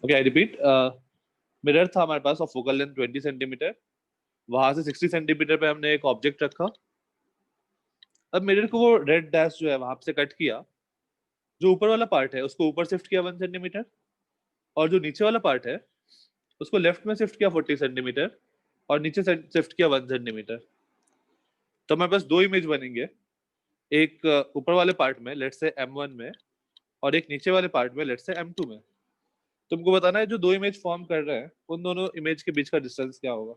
Okay I repeat, mirror था हमारे पास और फोकल लेंथ 20 सेंटीमीटर, वहां से 60 सेंटीमीटर पे हमने एक ऑब्जेक्ट रखा। अब मिरर को वो रेड डैश जो है वहां से कट किया, जो ऊपर वाला पार्ट है उसको ऊपर शिफ्ट किया 1 सेंटीमीटर, और जो नीचे वाला पार्ट है उसको लेफ्ट में शिफ्ट किया 40 सेंटीमीटर, और नीचे शिफ्ट किया 1 सेंटीमीटर। तो हमारे पास दो इमेज बनेंगे, एक ऊपर वाले पार्ट में लेट से M1 में, और एक नीचे वाले पार्ट में लेट से M2 में। तुमको बताना है जो दो इमेज फॉर्म कर रहे हैं उन दोनों इमेज के बीच का डिस्टेंस क्या होगा।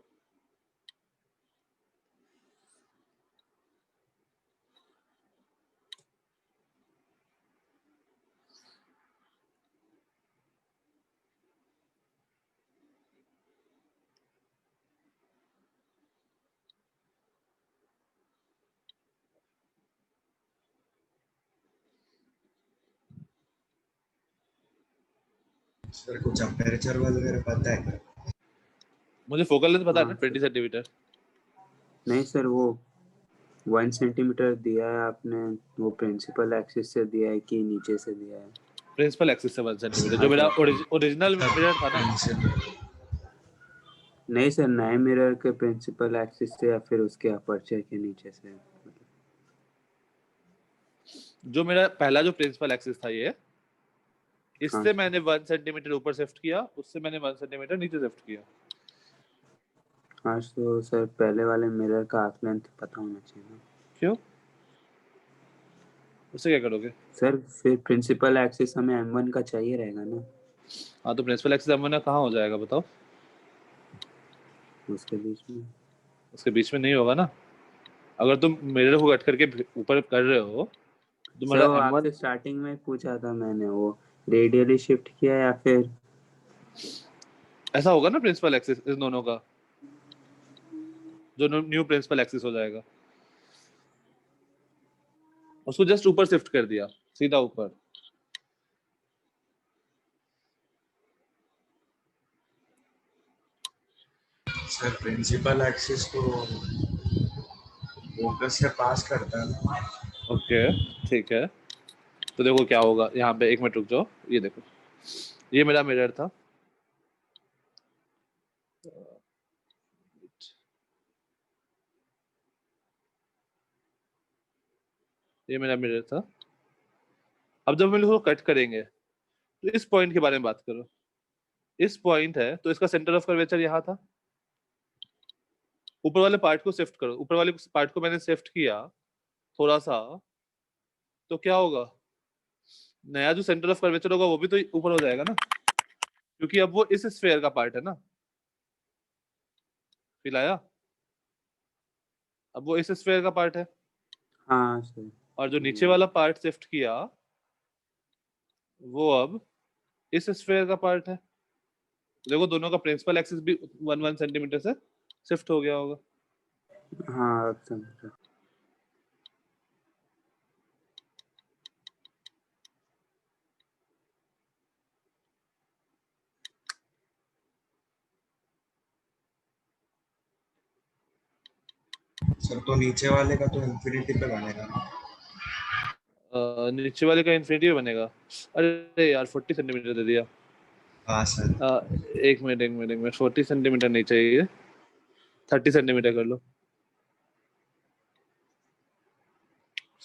सर कुछ अपेरेचर वगैरह पता है क्या? मुझे फोकल लेंथ पता है ना, हाँ 20 सर, सेंटीमीटर। नहीं सर वो 1 सेंटीमीटर दिया है आपने, वो प्रिंसिपल एक्सिस से दिया है कि नीचे से दिया है? प्रिंसिपल एक्सिस से 1 सेंटीमीटर, जो हाँ मेरा सर। ओरिजिनल मिरर था ना। नहीं सर, नए मिरर के प्रिंसिपल एक्सिस से या फिर उसके अपर्चर के नीचे से? जो मेरा पहला जो प्रिंसिपल एक्सिस था ये, हाँ इससे सर। मैंने 1 सेंटीमीटर ऊपर शिफ्ट किया, उससे मैंने 1 सेंटीमीटर नीचे शिफ्ट किया। हाँ तो सर पहले वाले मिरर का आर्क लेंथ पता होना चाहिए ना। क्यों, उससे क्या करोगे? सर फिर प्रिंसिपल एक्सिस हमें M1 का चाहिए रहेगा ना। हाँ तो प्रिंसिपल एक्सिस M1 कहाँ हो जाएगा बताओ? उसके बीच में। उसके बीच में नहीं होगा ना। अगर तुम मिरर को कट करके ऊपर कर रहे हो तो सर तुम्हारा वो M1 आपसे स्टार्टिंग में पूछा था मैंने, वो रेडियली शिफ्ट किया या फिर? ऐसा होगा ना प्रिंसिपल एक्सिस इन दोनों का, जो न्यू प्रिंसिपल एक्सिस हो जाएगा, उसको जस्ट ऊपर शिफ्ट कर दिया, सीधा ऊपर। सर प्रिंसिपल एक्सिस तो फोकस से पास करता है ना। ओके ठीक है, तो देखो क्या होगा यहाँ पे, एक मिनट रुक जाओ। ये देखो, ये मेरा मिरर था, ये मेरा मिरर था। अब जब हम इसको कट करेंगे तो इस पॉइंट के बारे में बात करो। इस पॉइंट है तो इसका सेंटर ऑफ कर्वेचर यहाँ था। ऊपर वाले पार्ट को शिफ्ट करो, ऊपर वाले पार्ट को मैंने शिफ्ट किया थोड़ा सा, तो क्या होगा, नया जो सेंटर ऑफ कर्वेचर होगा वो भी तो ऊपर हो जाएगा ना, क्योंकि अब वो इस स्फेयर का पार्ट है ना। फील आया? अब वो इस स्फेयर का पार्ट है, हाँ सर। और जो नीचे वाला पार्ट शिफ्ट किया वो अब इस स्फेयर का पार्ट है। देखो दोनों का प्रिंसिपल एक्सिस भी 1 1 सेंटीमीटर से शिफ्ट हो गया होगा। हाँ अब समझा। सर तो नीचे वाले का तो इंफिनिटी पे बनेगा ना। नीचे वाले का इन्फिनिटी बनेगा। अरे यार 40 सेंटीमीटर दे दिया। हाँ सर। एक मिनट एक मिनट एक मिनट, 40 सेंटीमीटर नहीं चाहिए, 30 सेंटीमीटर कर लो,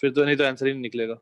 फिर तो नहीं तो आंसर ही नहीं निकलेगा।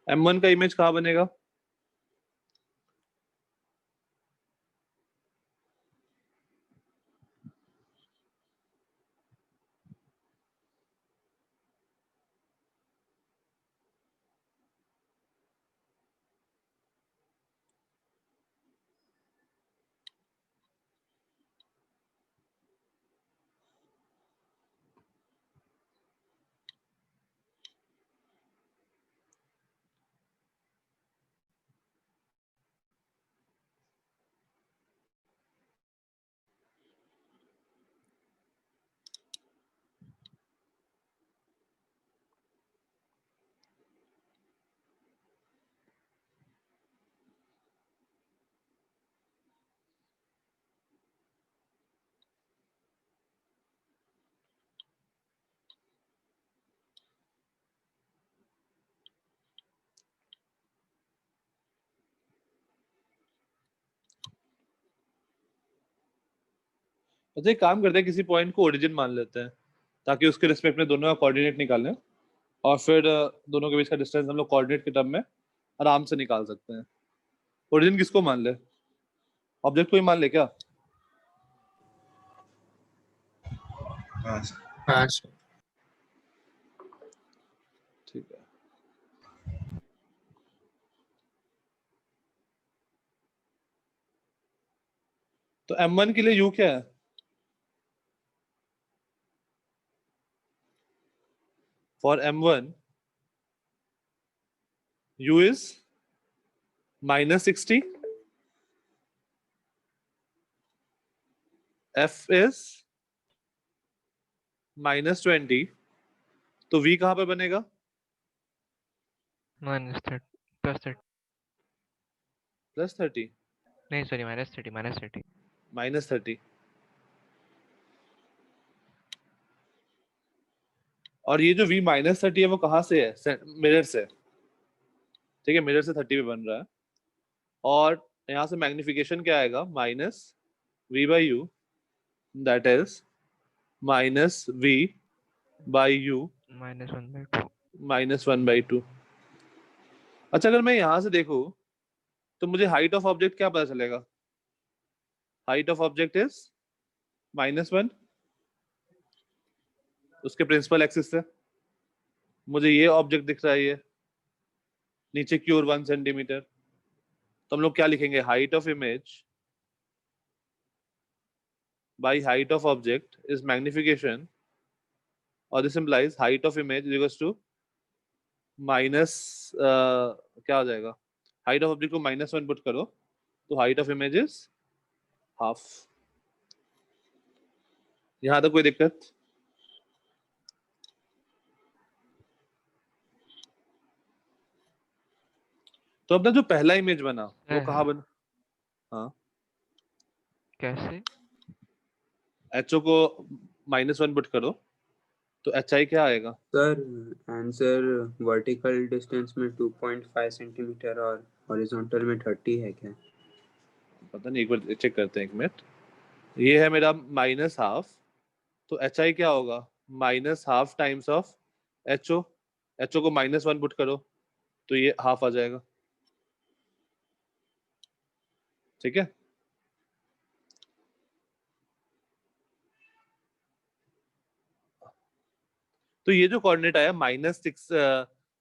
M1 का इमेज कहाँ बनेगा? अच्छा एक काम करते हैं, किसी पॉइंट को ओरिजिन मान लेते हैं ताकि उसके रिस्पेक्ट में दोनों का कोऑर्डिनेट निकालें और फिर दोनों के बीच का डिस्टेंस हम लोग कोऑर्डिनेट के टर्म में आराम से निकाल सकते हैं। ओरिजिन किसको मान ले? ऑब्जेक्ट को ही मान ले क्या? हाँ सर। हाँ सर। ठीक है। तो m1 के लिए u क्या है? For m1 u is -60, f is -20, तो v कहां पे बनेगा? -30 +30 +30 नहीं सॉरी -30 -30। और ये जो v -30 है वो कहां से है? मिरर से। ठीक है, मिरर से 30 पे बन रहा है और यहाँ से मैग्निफिकेशन क्या आएगा? -v/u, that is -v/u -1/2 -1/2। अच्छा अगर मैं यहाँ से देखूं तो मुझे हाइट ऑफ ऑब्जेक्ट क्या पता चलेगा? हाइट ऑफ ऑब्जेक्ट इज -1 उसके प्रिंसिपल एक्सिस से। मुझे ये ऑब्जेक्ट दिख रहा है, ये नीचे की ओर 1 सेंटीमीटर। तो हम लोग क्या लिखेंगे? Height of image by height of object is magnification, और this implies height of image is equals to minus क्या हो जाएगा? हाइट ऑफ ऑब्जेक्ट को -1 पुट करो तो height of image is half. यहां तक कोई दिक्कत? तो अपना जो पहला इमेज बना वो कहाँ बना? हाँ, कैसे? HO को -1 पुट करो तो HI क्या आएगा? सर आंसर वर्टिकल डिस्टेंस में 2.5 सेंटीमीटर और हॉरिजॉन्टल में 30 है क्या? पता नहीं, एक बार चेक करते हैं, एक मिनट। ये है मेरा -½ तो HI क्या होगा? -½ टाइम्स ऑफ HO। HO को -1 पुट करो तो ये हाफ आ जाएगा। ठीक है, तो ये जो कोऑर्डिनेट आया -6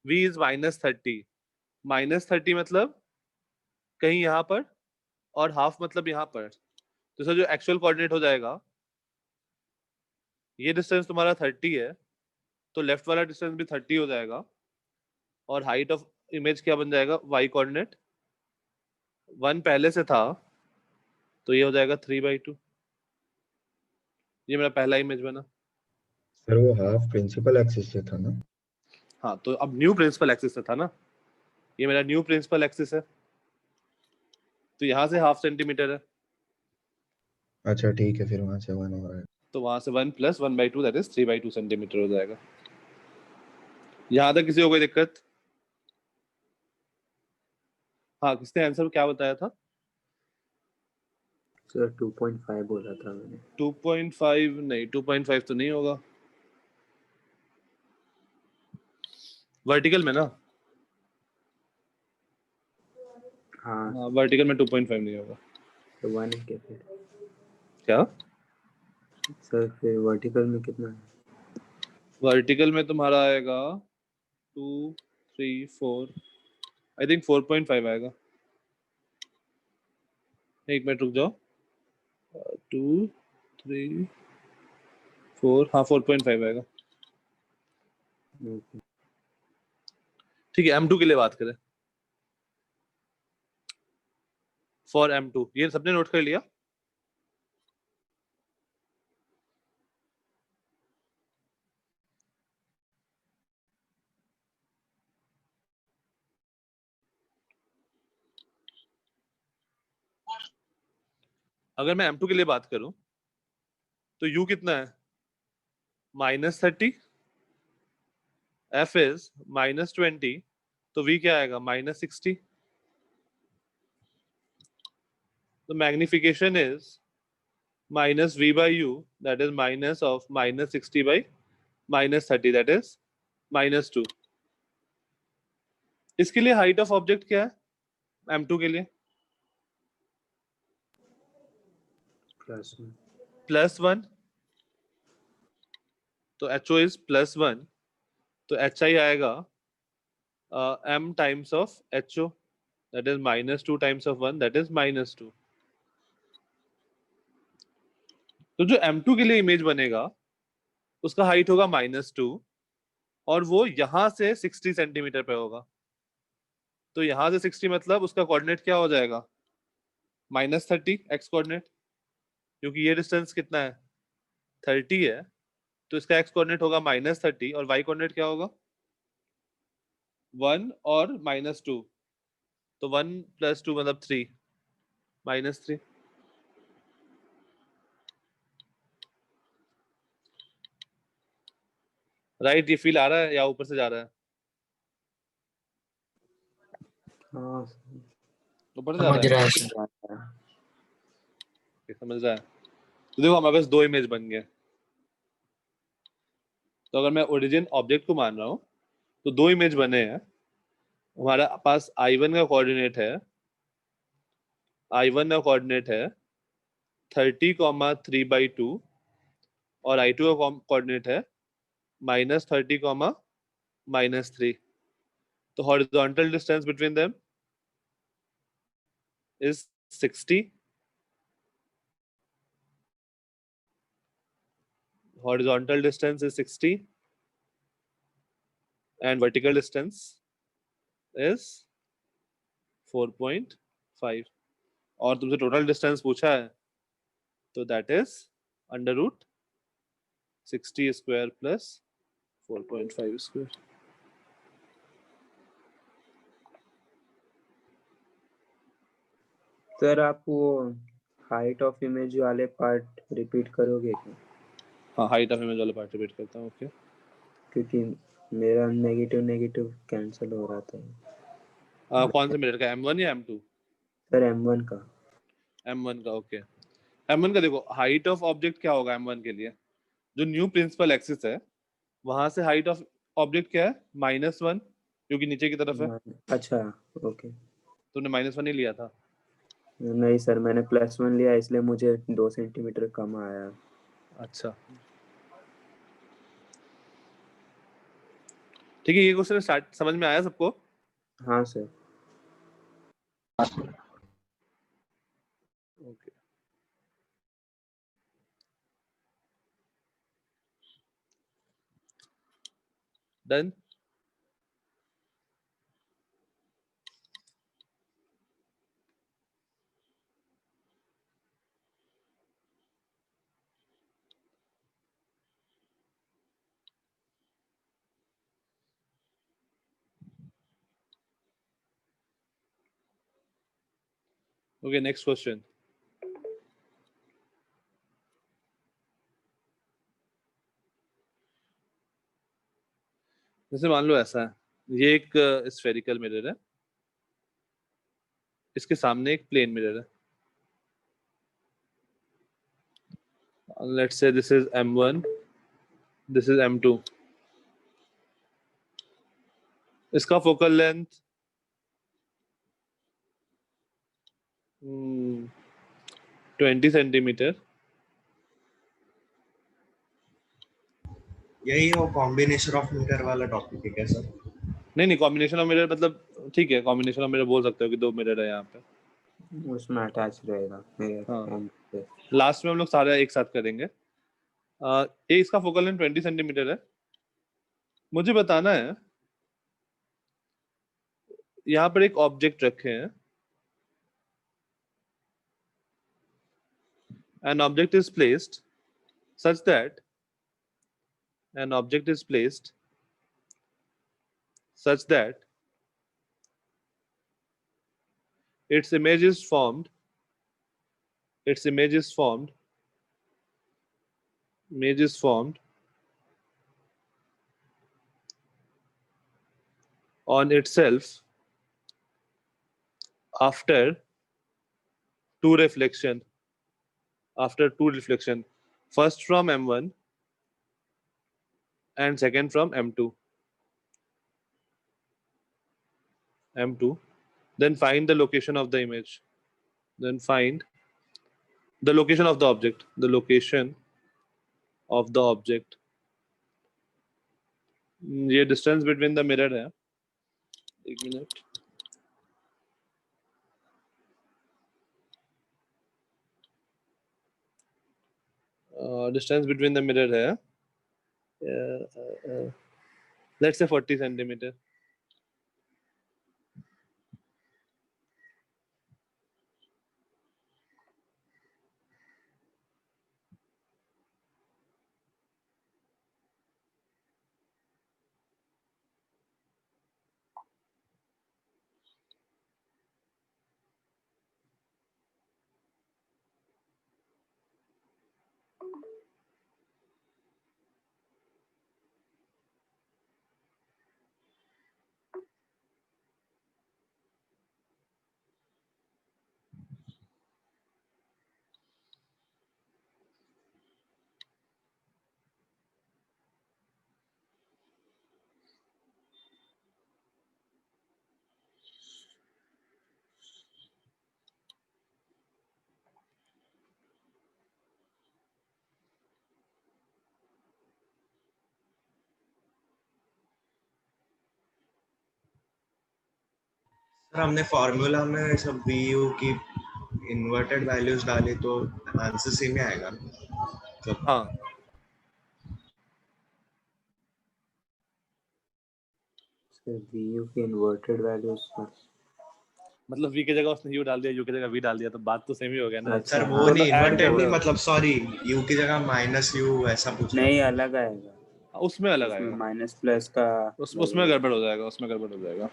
v इज -30, -30 मतलब कहीं यहाँ पर और हाफ मतलब यहाँ पर। तो सर जो एक्चुअल कोऑर्डिनेट हो जाएगा, ये डिस्टेंस तुम्हारा 30 है तो लेफ्ट वाला डिस्टेंस भी 30 हो जाएगा और हाइट ऑफ इमेज क्या बन जाएगा? y कोऑर्डिनेट 1 पहले से था तो ये हो जाएगा 3/2। ये मेरा पहला इमेज बना। सर वो हाफ प्रिंसिपल एक्सिस से था ना? हाँ, तो अब न्यू प्रिंसिपल एक्सिस से था ना, ये मेरा न्यू प्रिंसिपल एक्सिस है तो यहाँ से ½ सेंटीमीटर है अच्छा ठीक है, फिर वहां से 1 हो रहा है। तो वहां से 1 + 1/2 दैट इज 3/2 सेंटीमीटर हो जाएगा। यहाँ तक किसी को कोई दिक्कत? हाँ, किसने आंसर क्या बताया था? सर 2.5 बोला था मैंने। 2.5 नहीं, 2.5 तो नहीं होगा। वर्टिकल में ना? हाँ वर्टिकल में 2.5 नहीं होगा। तो 1 है क्या फिर? क्या? सर फिर वर्टिकल में कितना है? वर्टिकल में तुम्हारा आएगा 2, 3, 4, आई थिंक 4.5 आएगा। एक मिनट रुक जाओ। 2, 3, 4, हाँ 4.5 आएगा। ओके। ठीक है, M2 के लिए बात करें। फॉर M2 ये सबने नोट कर लिया? अगर मैं M2 के लिए बात करूं तो U कितना है? -30, F इज -20, तो V क्या आएगा? -60। तो magnification is minus v by u, that is minus of minus 60 by minus 30, that is minus 2. इसके लिए हाइट ऑफ ऑब्जेक्ट क्या है m2 के लिए? +1 +1. तो ho is +1, तो hi आएगा m times of ho, that is minus 2 times of 1, that is minus 2. तो जो m2 के लिए इमेज बनेगा उसका हाइट होगा -2 और वो यहां से 60 सेंटीमीटर पे होगा. तो यहां से 60 मतलब उसका कोऑर्डिनेट क्या हो जाएगा? -30 x कोऑर्डिनेट, क्योंकि ये डिस्टेंस कितना है? 30 है, तो इसका x कोऑर्डिनेट होगा -30 और y कोऑर्डिनेट क्या होगा? 1 और -2, तो 1 + 2 मतलब 3, -3. राइट, ये फील आ रहा है या ऊपर से जा रहा है? हाँ ऊपर से जा रहा है? समझ रहा है? तो देखो हमारे पास दो इमेज बन गए. तो अगर मैं ओरिजिन ऑब्जेक्ट को मान रहा हूँ तो दो इमेज बने हैं. हमारा पास I1 का कोऑर्डिनेट है, I1 का कोऑर्डिनेट है 30,3/2 और I2 का कोऑर्डिनेट है -30, -3. तो horizontal distance between them is 60. Horizontal distance is 60 and vertical distance is 4.5. और तुमसे टोटल डिस्टेंस पूछा है तो that is √60 square plus 4.5 square. Sir आप वो हाइट ऑफ इमेज वाले पार्ट रिपीट करोगे क्या? हाँ, हाइट ऑफ इमेज वाला पार्ट रिपीट करता हूँ. ओके, क्योंकि मेरा नेगेटिव कैंसिल हो रहा था. कौन से मिरर का, M1 या M2? सर M1 का. M1 का. ओके, M1 का देखो हाइट ऑफ ऑब्जेक्ट क्या होगा M1 के लिए? जो न्यू प्रिंसिपल एक्सिस है वहां से हाइट ऑफ ऑब्जेक्ट क्या है? -1, क्योंकि नीचे की तरफ है. अच्छा ओके. तुमने -1 ही लिया था. नहीं सर, मैंने +1 लिया इसलिए मुझे 2 सेंटीमीटर कम आया. अच्छा, ठीक है. ये क्वेश्चन स्टार्ट समझ में आया सबको? हाँ sir. Okay, done. Okay, next question. जैसे मान लो ऐसा है, ये एक स्फेरिकल मिरर है, इसके सामने एक प्लेन मिरर है. Let's say this is M1, this is M2. इसका फोकल लेंथ 20 सेंटीमीटर. यही वो कॉम्बिनेशन ऑफ मिरर वाला टॉपिक है क्या सर? नहीं, कॉम्बिनेशन ऑफ मिरर मतलब ठीक है, कॉम्बिनेशन ऑफ मिरर बोल सकते हो कि दो मिरर है यहाँ पे. उसमें अटैच रहेगा मेरे हाँ. hand पे. लास्ट में हम लोग सारे एक साथ करेंगे. ये इसका फोकल लेंथ 20 सेंटीमीटर है. मुझे बताना है यहाँ पर एक ऑब्जेक्ट रखे हैं. An object is placed such that its image is formed on itself after two reflection after two reflection, first from M1 and second from M2. Then find the location of the image. Then find the location of the object. The location of the object. ये distance between the mirror है. एक minute. Distance between the mirror है. Let's say 40 centimeter. Sir हमने formula में सब we you की inverted values डाली तो आंसर सेम ही आएगा ना? हाँ. सर VU के इन्वर्टेड वैल्यूज मतलब v की जगह उसने u डाल दिया, u की जगह v डाल दिया, तो बात तो सेम ही हो गया ना. अच्छा, सर वो हाँ, नहीं, तो add इन्वर्टेड कर नहीं, दो. मतलब सॉरी, यू की जगह माइनस यू ऐसा पूछ रहा नहीं अलग आएगा उसमें अलग उसमें आएगा. माइनस प्लस का उसमें गड़बड़ हो जाएगा. उसमें गड़बड़ हो जाएगा.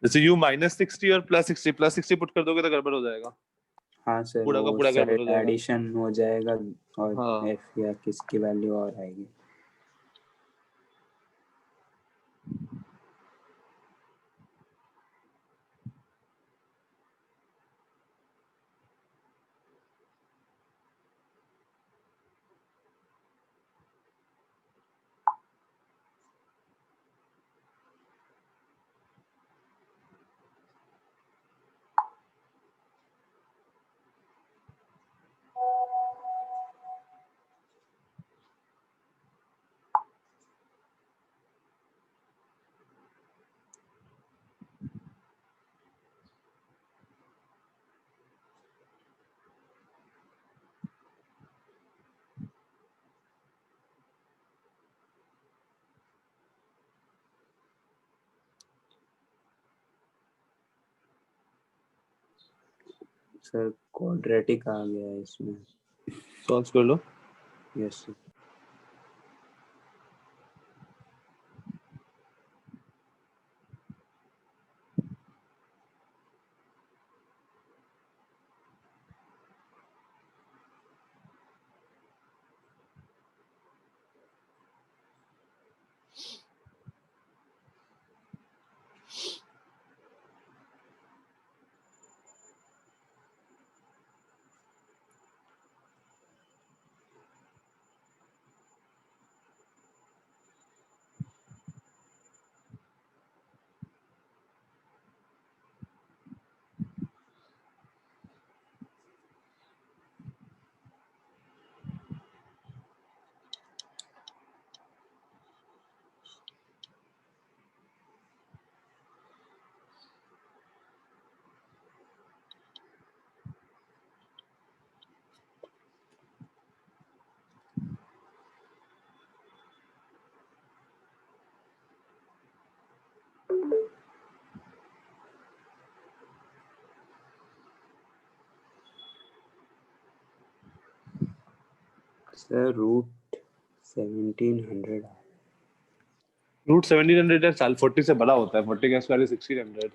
जैसे u -60 और +60 पुट कर दोगे तो गड़बड़ हो जाएगा. हाँ सर पूरा का वो पूरा गड़बड़ हो जाएगा. एडिशन हो जाएगा और हाँ. F या किसकी वैल्यू और आएगी. सर क्वाड्रेटिक आ गया है इसमें. सॉल्व कर लो. Yes sir. Sir root 1700 root 1700 साल 40 से बड़ा होता है. 40 का स्क्वायर इज 1600.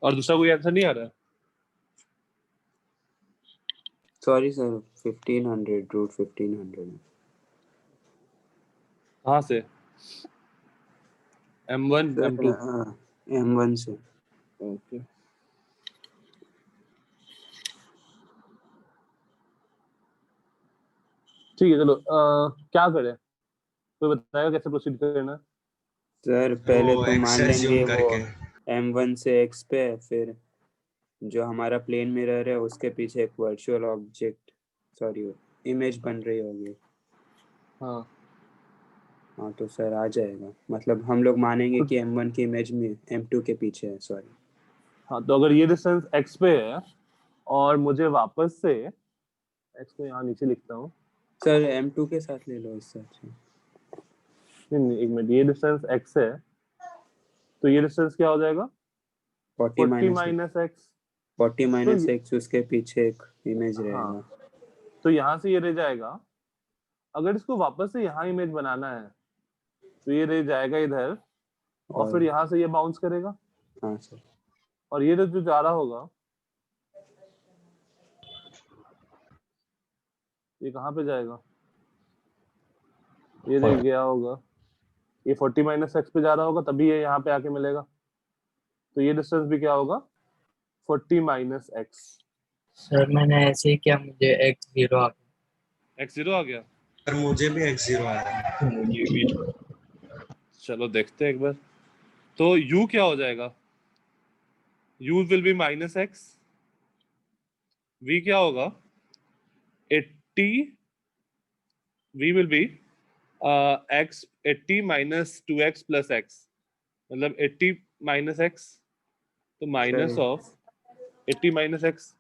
और दूसरा कोई आंसर नहीं आ रहा है. सॉरी सर 1500 रूट 1500 कहाँ से? M1 M2? M1 से। ओके ठीक है चलो क्या करें, कोई बताएगा कैसे प्रोसीड करना है? सर पहले वो तो मान एक्स लेंगे एज्यूम वो करके M1 से X पे, फिर जो हमारा प्लेन मिरर है उसके पीछे एक वर्चुअल ऑब्जेक्ट सॉरी इमेज बन रही होगी। हाँ हाँ तो सर आ जाएगा, मतलब हम लोग मानेंगे तो कि M1 की इमेज में M2 के पीछे है। सॉरी हाँ तो अगर ये डिस्टेंस x पे है और मुझे वापस से x को यहाँ नीचे लिखता हूँ। सर M2 के साथ ले लो इससे अच्छा। नहीं एक मिनट, ये डिस्टेंस x है तो ये डिस्टेंस क्या हो जाएगा? 40 40 माइनस माइनस एक्स। 40 तो माइनस X उसके पीछे एक इमेज हाँ रहेगा। तो यहाँ से ये रह जाएगा, अगर इसको वापस से यहाँ इमेज बनाना है तो ये रह जाएगा इधर और फिर और यहाँ से ये बाउंस करेगा हाँ सर और ये जो जा रहा होगा ये कहाँ पे जाएगा? ये रह गया होगा, ये 40 माइनस एक्स पे जा रहा होगा तभी ये यहाँ पे आके मिलेगा, तो ये डिस्टेंस भी क्या होगा? 40 माइनस एक्स। सर मैंने ऐसे ही किया, मुझे एक्स 0 आ एक्स जीरो आ गया। पर मुझे भी एक्स जीरो आया है। गया। चलो देखते हैं एक बार, तो u क्या हो जाएगा? u will be minus x, v क्या होगा? 80, v will be x 80 minus 2x plus x, मतलब 80 माइनस x, तो minus sir of 80 minus x,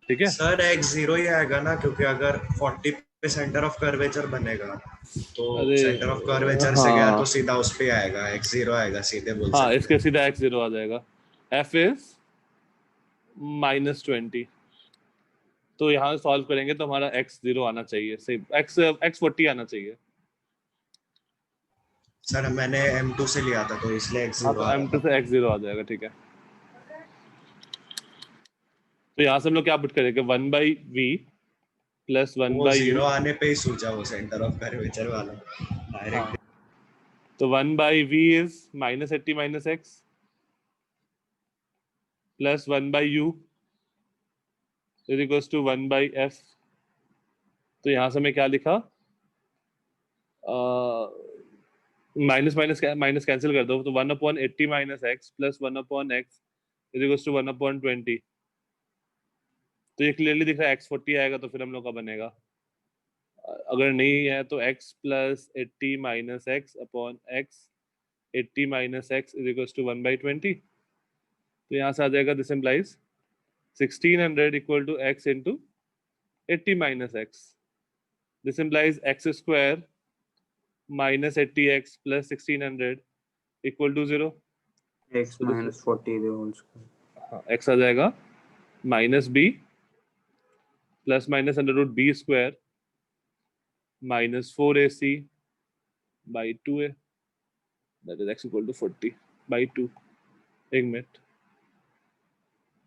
ठीक है? सर एक्स जीरो ही आएगा ना, क्योंकि अगर 40 पे सेंटर ऑफ कर्वेचर बनेगा तो अरे सेंटर ऑफ कर्वेचर से गया तो हाँ सीधा उस पे आएगा, एक्स जीरो आएगा, सीधे बोल हाँ सकते इसके सीधा x जीरो आ जाएगा। f इज -20, तो यहाँ सॉल्व करेंगे तो हमारा x जीरो आना चाहिए, सही x 40 आना चाहिए। सर मैंने M2 से लिया था तो इसलिए एक्स हाँ जीरो तो आ रहा m2 था। से x जीरो आ जाएगा, ठीक है। तो यहाँ से हम लोग क्या पुट करेंगे? 1/v plus 1/u। वो जीरो आने पे ही सोचा वो सेंटर ऑफ कर्वेचर वाला हाँ डायरेक्ट। तो 1/v is -80 minus x plus 1/u is equals to 1/f। तो यहाँ से मैं क्या लिखा? माइनस माइनस माइनस कैंसिल कर दो, तो 1/80 minus x plus 1/x is equals to 1/20। तो ये क्लियरली दिख रहा है x 40 आएगा, तो फिर हम लोग का बनेगा, अगर नहीं है तो x plus 80 minus x upon x 80 minus x is equals to 1/20। तो यहाँ से आ जाएगा this implies 1600 equal to x into 80 minus x. This implies x square minus 80x plus 1600 equal to 0। X minus 40 the whole square. हाँ x आ जाएगा -b plus minus under root B square minus 4ac by 2a, that is x equal to 40 by 2। एक minute,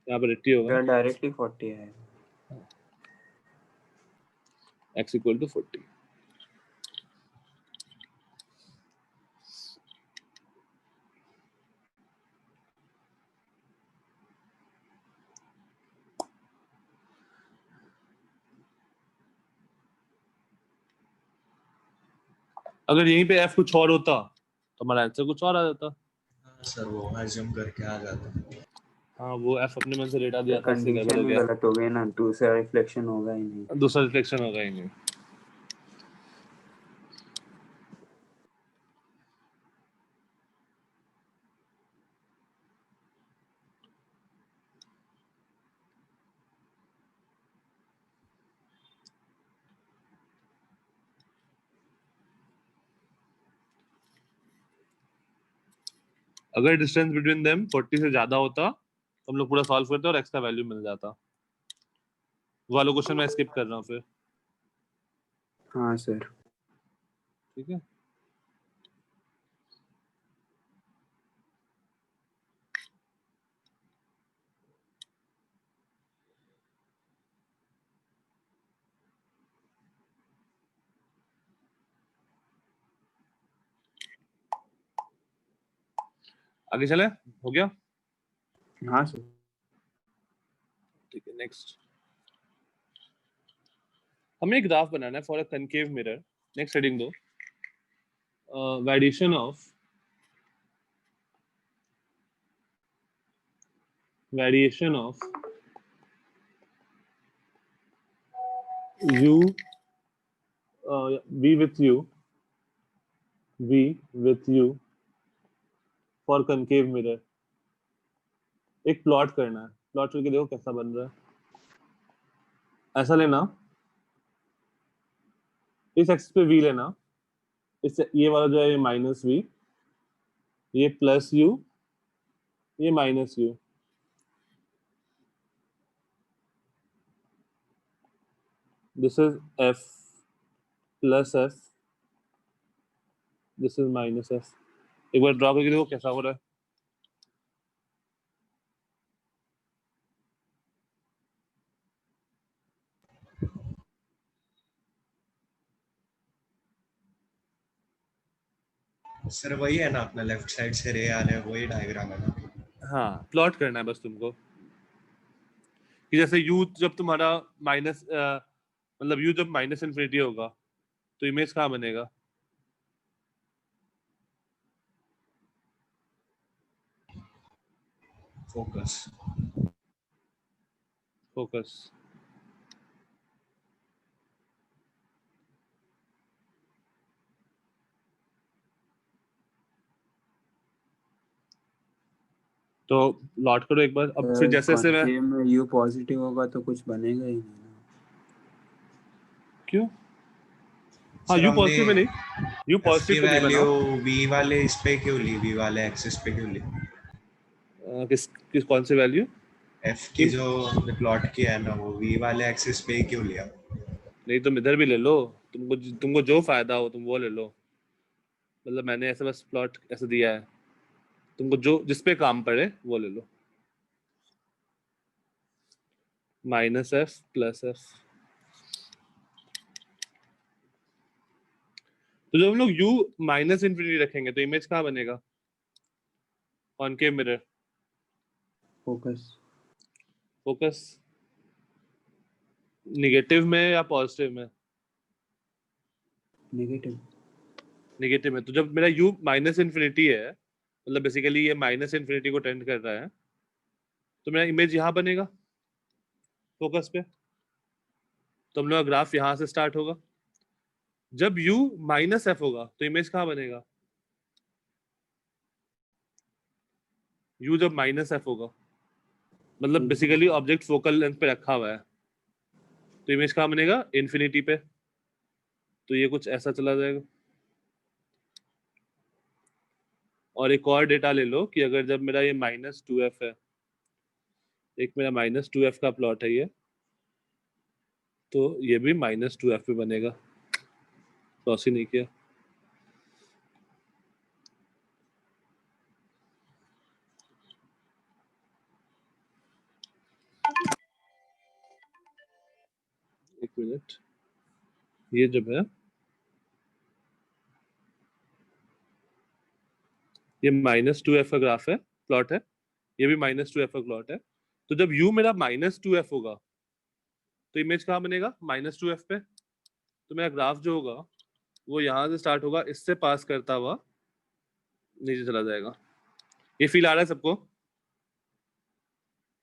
यहाँ पर 80 होगा sir ना, directly 40 आएगा। x equal to 40। अगर यहीं पे f कुछ और होता तो हमारा आंसर कुछ और आ जाता। सर वो एज्यूम करके आ जाता है। हाँ वो f अपने मन से रेटा दिया था, इससे गड़बड़ कंडीशन हो ही गया, गलत हो गई ना, दूसरा रिफ्लेक्शन होगा ही नहीं। दूसरा रिफ्लेक्शन होगा ही नहीं। अगर डिस्टेंस बिटवीन देम 40 से ज्यादा होता तो हम लोग पूरा सॉल्व करते और एक्स का वैल्यू मिल जाता। वो वाला क्वेश्चन मैं स्किप कर रहा हूँ फिर, हाँ सर ठीक है। आगे चले, हो गया? हाँ सर। ठीक है, नेक्स्ट हमें एक ग्राफ बनाना है for a concave mirror. Next heading दो, variation of u v with u for concave mirror. एक प्लॉट करना है, प्लॉट करके देखो कैसा बन रहा है। ऐसा लेना, इस एक्सिस पे v लेना, इस ये वाला जो है ये माइनस v, ये प्लस u, ये minus u। This is f plus f, this is minus f। एक बार ड्रॉ करके देखो कैसा हो रहा है। सर वही है ना, अपना लेफ्ट साइड से रे आ रहा है, वही डायग्राम है ना? हाँ, प्लॉट करना है बस तुमको कि जैसे u जब तुम्हारा माइनस मतलब u जब माइनस इन्फिनिटी होगा तो इमेज कहाँ बनेगा? फोकस। फोकस। तो लॉट करो एक बार। अब फिर जैसे जैसे मैं कॉन्केव में u पॉजिटिव होगा तो कुछ बनेगा ही नहीं ना। क्यों? हाँ, सर u हमने पॉजिटिव में नहीं, u f की पॉजिटिव पे नहीं वैल्यू बनाओ। v वाले इस पे क्यों ली, v वाले एक्सिस पे क्यों ली? किस किस कौन से वैल्यू? f की जो हमने प्लॉट किया है ना, वो v वाले एक्सिस पे ही क्यों लिया? नहीं तुम इधर भी ले लो, तुमको जो फायदा हो तुम वो ले लो। मतलब मैंने ऐसे बस प्लॉट ऐसे दिया है, तुमको जो जिस पे काम पड़े वो ले लो। Minus f plus f। तो जब हम लोग u माइनस इन्फिनिटी रखेंगे तो इमेज कहाँ बनेगा? Concave mirror. Focus. Focus negative में या पॉजिटिव में? नेगेटिव। नेगेटिव में। तो जब मेरा u माइनस इन्फिनिटी है, मतलब बेसिकली ये माइनस इन्फिनिटी को टेंड कर रहा है, तो मेरा इमेज यहाँ बनेगा फोकस पे। तो हम लोग का ग्राफ यहाँ से स्टार्ट होगा। जब u माइनस f होगा तो इमेज कहाँ बनेगा? u जब माइनस f होगा मतलब बेसिकली ऑब्जेक्ट फोकल लेंथ पे रखा हुआ है, तो इमेज कहाँ बनेगा? इन्फिनिटी पे। तो ये कुछ ऐसा चला जाएगा। और एक और डेटा ले लो कि अगर जब मेरा ये माइनस 2f है, एक मेरा माइनस 2f का प्लॉट है ये, तो ये भी माइनस 2f पे बनेगा। क्रॉस ही नहीं किया। एक मिनट, ये जब है ये माइनस 2f का ग्राफ है, प्लॉट है, ये भी माइनस 2f का प्लॉट है। तो जब u मेरा माइनस 2f होगा तो इमेज कहाँ बनेगा? माइनस 2f पे। तो मेरा ग्राफ जो होगा वो यहाँ से स्टार्ट होगा, इससे पास करता हुआ नीचे चला जाएगा। ये फील आ रहा है सबको?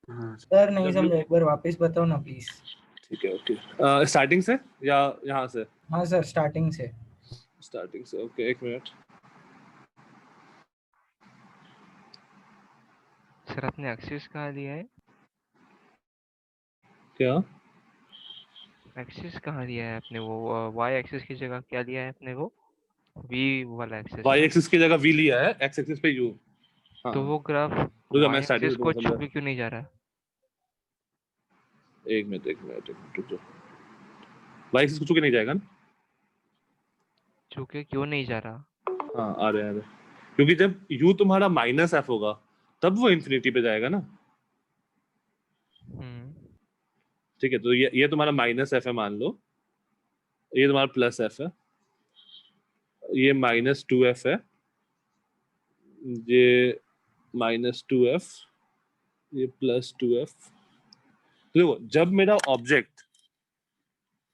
हाँ सर नहीं जब समझा, एक बार वापस बताओ ना प्लीज। ठीक है, ओके। स्टार्टिंग से या यहाँ से? हाँ सर, स्टार्टिंग से। स्टार्टिंग से, ओके, एक मिनट। सर आपने एक्सिस कहाँ लिया है? क्या? एक्सिस कहाँ लिया है आपने? वो वाई एक्सिस की जगह क्या लिया है आपने? वो वी वाला एक्सिस y ना? एक्सिस की जगह v लिया है, x एक्सिस पे u। हाँ, तो वो ग्राफ रुको मैं वाई स्टार्टिंग एक्सिस से को तुमको छू समझा। के क्यों नहीं जा रहा? एक मिनट रुक जाओ। y एक्सिस कुछ के नहीं जाएगा ना? छू के क्यों नहीं जा रहा? हाँ, आ रहे हैं। क्योंकि जब u तुम्हारा माइनस f होगा तब वो इन्फिनिटी पे जाएगा ना। ठीक है, तो ये तुम्हारा माइनस f है मान लो, ये तुम्हारा प्लस f है, ये माइनस 2f है, ये माइनस 2f, ये प्लस 2f। देखो जब मेरा ऑब्जेक्ट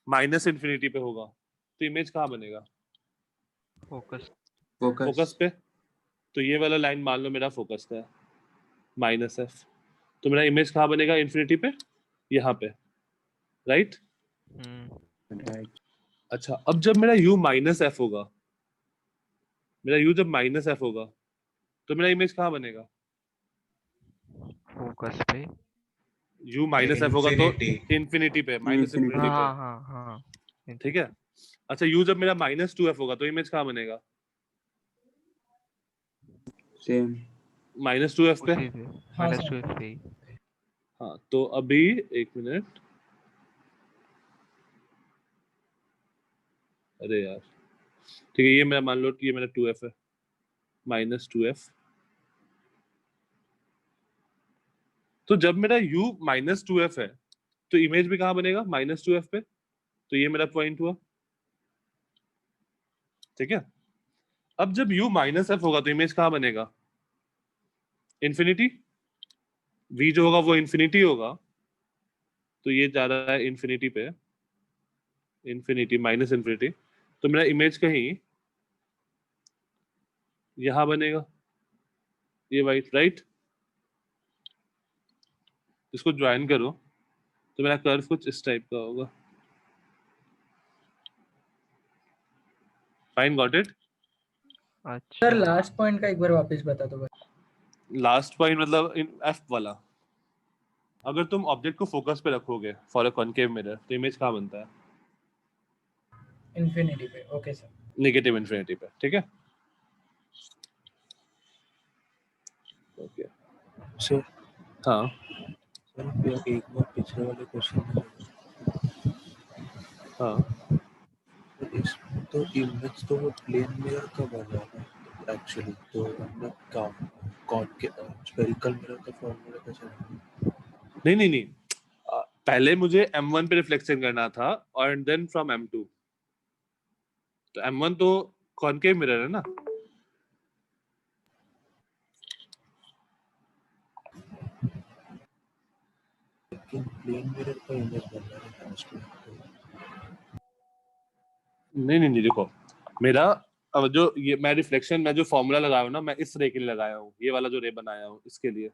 माइनस इन्फिनिटी पे होगा तो इमेज कहाँ बनेगा? फोकस। फोकस पे। तो ये वाला लाइन मान लो मेरा फोकस का है, माइनस एफ, तो मेरा इमेज कहाँ बनेगा इन्फिनिटी पे? यहाँ पे, राइट? अच्छा, अब जब मेरा u माइनस एफ होगा, मेरा u जब माइनस एफ होगा तो मेरा इमेज कहाँ बनेगा? फोकस पे। u माइनस एफ होगा तो Infinity. इन्फिनिटी पे, माइनस Infinity. इन्फिनिटी पे, हाँ हाँ हाँ। ठीक है? अच्छा, u जब मेरा माइनस 2f होगा तो इमेज कहाँ बनेगा? सेम माइनस 2f पे। उसी पे माइनस 2 पे ही। हाँ, तो अभी एक मिनट, अरे यार, ठीक है, ये मेरा मान लो कि ये मेरा 2f है, माइनस 2f। तो जब मेरा u माइनस 2f है तो इमेज भी कहाँ बनेगा? माइनस 2f पे। तो ये मेरा पॉइंट हुआ, ठीक है? अब जब u माइनस एफ होगा तो इमेज कहाँ बनेगा? इन्फिनिटी। v जो होगा वो इन्फिनिटी होगा, तो ये जा रहा है इन्फिनिटी पे, इन्फिनिटी माइनस इन्फिनिटी, तो मेरा इमेज कहीं यहां बनेगा, ये वाइट, राइट? इसको ज्वाइन करो तो मेरा कर्व कुछ इस टाइप का होगा। Fine, got it? अच्छा सर लास्ट पॉइंट का एक बार वापस बता दो भाई। लास्ट पॉइंट मतलब इन एफ वाला, अगर तुम ऑब्जेक्ट को फोकस पे रखोगे फॉर अ कॉनकेव मिरर तो इमेज कहाँ बनता है? इन्फिनिटी पे। Okay sir. नेगेटिव इन्फिनिटी पे, ठीक है? ओके सर हाँ सर एक बार पिछले वाले क्वेश्चन में हाँ, तो इसमें तो इमेज तो वो प्लेन मिरर का बना है एक्चुअली, तो हमने कौन के स्फेरिकल मिरर का फॉर्मूला कैसे रखा? नहीं नहीं नहीं, पहले मुझे m1 पे रिफ्लेक्शन करना था और देन फ्रॉम m2, तो m1 तो कॉनकेव मिरर है ना। लेकिन प्लेन मिरर का इमेज बन रहा है लास्ट में। नहीं नहीं नहीं, देखो मेरा अब जो ये मैं रिफ्लेक्शन में जो फॉर्मूला लगाया हूँ ना, मैं इस रे के लिए लगाया हूँ, ये वाला जो रे बनाया हूँ इसके लिए।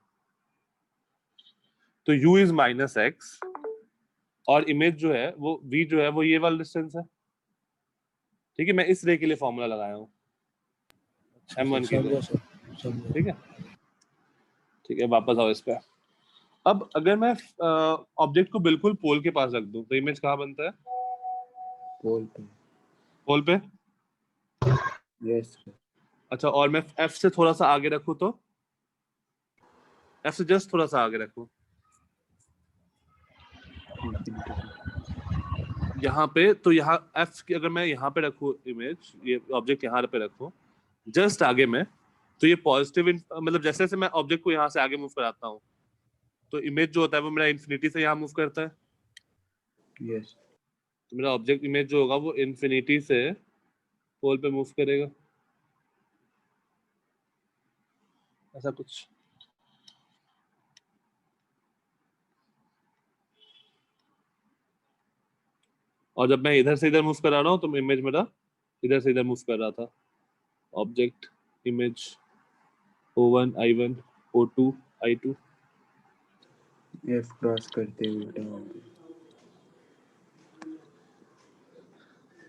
तो u इज माइनस एक्स और इमेज जो है वो v जो है वो ये वाला डिस्टेंस है, ठीक है? मैं इस रे के लिए फॉर्मूला लगाया हूँ m1 के लिए, ठीक है? ठीक है, वापस आओ इस पे। अब अगर मैं ऑब्जेक्ट को बिल्कुल पोल के पास रख दूं तो इमेज कहाँ बनता है? पोल पे। पोल पे। यस अच्छा, और मैं f से थोड़ा सा आगे रखूं तो? f से जस्ट थोड़ा सा आगे रखूं यहाँ पे, तो यहाँ f की अगर मैं यहाँ पे रखूं इमेज, ये ऑब्जेक्ट यहाँ पे रखूं जस्ट आगे में, तो ये पॉजिटिव मतलब जैसे जैसे मैं ऑब्जेक्ट को यहाँ से आगे मूव कराता हूँ तो इमेज जो होता है वो मेरा इन्फिनिटी से यहाँ मूव करता है। यस तो मेरा ऑब्जेक्ट इमेज जो होगा वो इन्फिनिटी से पोल पे मूव करेगा, ऐसा कुछ। और जब मैं इधर से इधर मूव करा रहा हूँ तो इमेज मेरा इधर से इधर मूव कर रहा था। Object image O1 I1 O2 I2, F cross करते हुए उल्टा हो गया।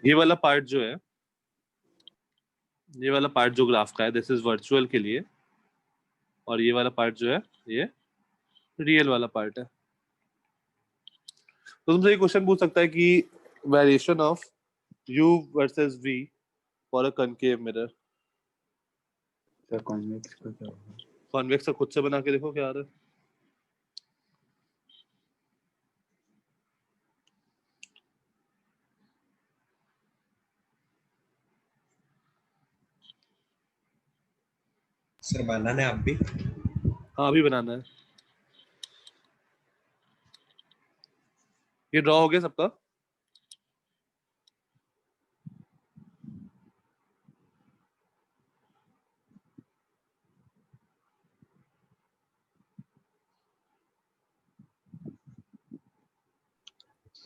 ये वाला पार्ट जो है, ये वाला पार्ट जो ग्राफ का है दिस इज वर्चुअल के लिए, और ये वाला पार्ट जो है ये रियल वाला पार्ट है। तो तुमसे ये क्वेश्चन पूछ सकता है कि variation of u versus v for a concave mirror. Sir convex का क्या होगा? कॉन्वेक्स का खुद से बना के देखो क्या आ रहा है। सर बनाना है आप भी? हाँ, अभी बनाना है। ये ड्रॉ हो गया सबका?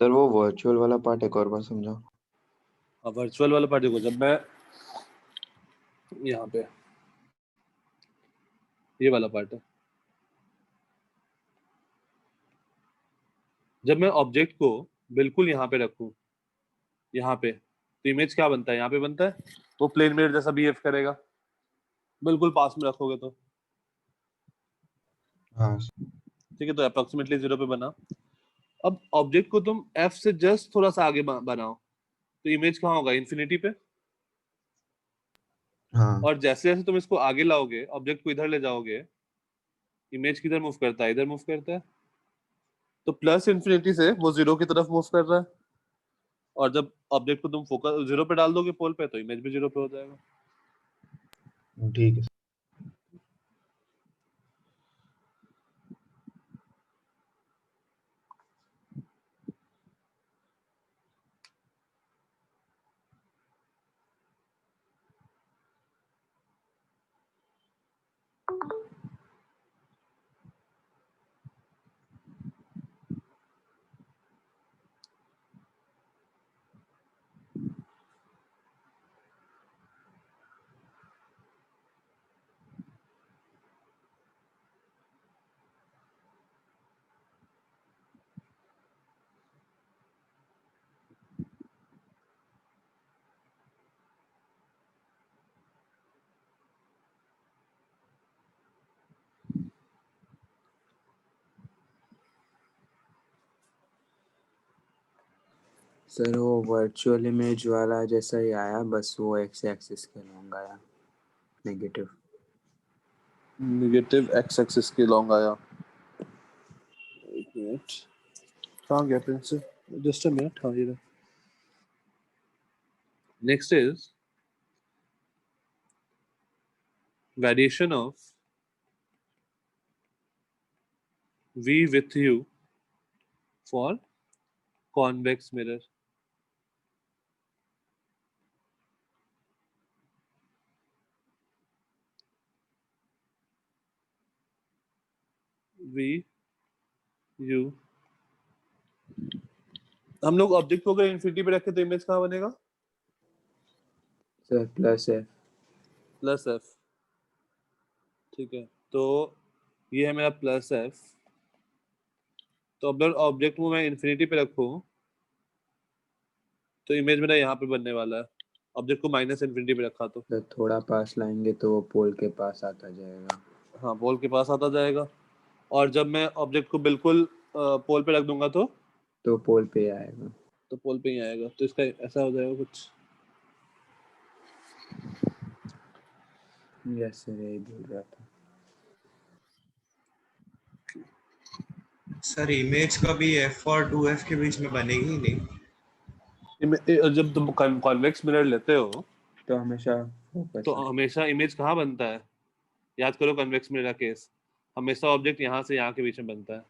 सर वो वर्चुअल वाला पार्ट एक और बार समझाओ। अब वर्चुअल वाला पार्ट देखो, जब मैं यहाँ पे ये वाला पार्ट है, जब मैं ऑब्जेक्ट को बिल्कुल यहाँ पे रखूँ, यहाँ पे, तो इमेज क्या बनता है, यहाँ पे बनता है, वो प्लेन मिरर जैसा बिहेव करेगा बिल्कुल पास में रखोगे तो। हाँ ठीक है, तो अप्रोक्सीमेटली 0 पे बना। अब ऑब्जेक्ट को तुम F से जस्ट थोड़ा सा आगे बनाओ, तो इमेज कहाँ होगा, इन्फिनिटी पे। हाँ और जैसे जैसे तुम इसको आगे लाओगे, ऑब्जेक्ट को इधर ले जाओगे, इमेज किधर मूव करता है, इधर मूव करता है, तो प्लस इन्फिनिटी से वो 0 की तरफ मूव कर रहा है। और जब ऑब्जेक्ट को तुम फोकस 0 पे डाल दोगे पोल पे, तो इमेज भी 0 पे हो जाएगा। ठीक है। सर वो वर्चुअल इमेज वाला जैसा ही आया, बस वो एक्स एक्सिस के लॉन्ग आया, नेगेटिव। नेगेटिव एक्स एक्सिस के लॉन्ग आया। एक मिनट, कहाँ गया पेंसिल, जस्ट अ मिनट। हाँ ये next is variation of V with U for convex mirror. V U, हम लोग ऑब्जेक्ट को अगर इन्फिनिटी पे रखें तो इमेज कहाँ बनेगा, सर प्लस है। Plus F. ठीक है, तो ये है मेरा प्लस एफ। तो अगर ऑब्जेक्ट को मैं इन्फिनिटी पे रखूँ तो इमेज मेरा यहाँ पे बनने वाला है। ऑब्जेक्ट को माइनस इन्फिनिटी पे रखा तो सर थोड़ा पास लाएंगे तो वो पोल के पास आता जाएगा। हाँ, पोल के पास आता जाएगा। और जब मैं ऑब्जेक्ट को बिल्कुल पोल पे रख दूंगा तो पोल पे आएगा। तो पोल पे ही आएगा। तो इसका ऐसा हो जाएगा कुछ। यस सर, यही बोल रहा था। सर इमेज कभी F और 2F के बीच में बनेगी ही नहीं। जब तुम कॉन्वेक्स मिरर लेते हो तो हमेशा फोकस तो हमेशा इमेज कहाँ बनता है, याद करो कन्वेक्स मिरर का केस, हमेशा ऑब्जेक्ट यहाँ से यहाँ के बीच में बनता है।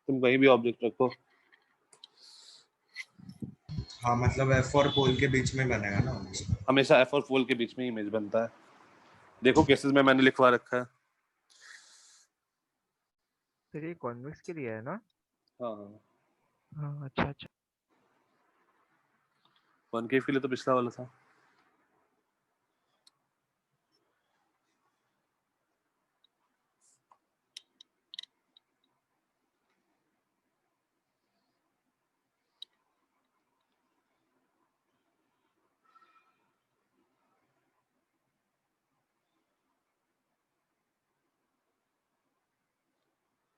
तुम कहीं भी ऑब्जेक्ट रखो, हाँ मतलब F और पोल के बीच में बनेगा ना हमेशा। हमेशा एफ और पोल के बीच में इमेज बनता है। देखो केसेस में मैंने लिखवा रखा है। सर ये कॉन्वेक्स के लिए है ना? हाँ, हाँ अच्छा अच्छा। कॉनकेव के लिए तो पिछला वाला था।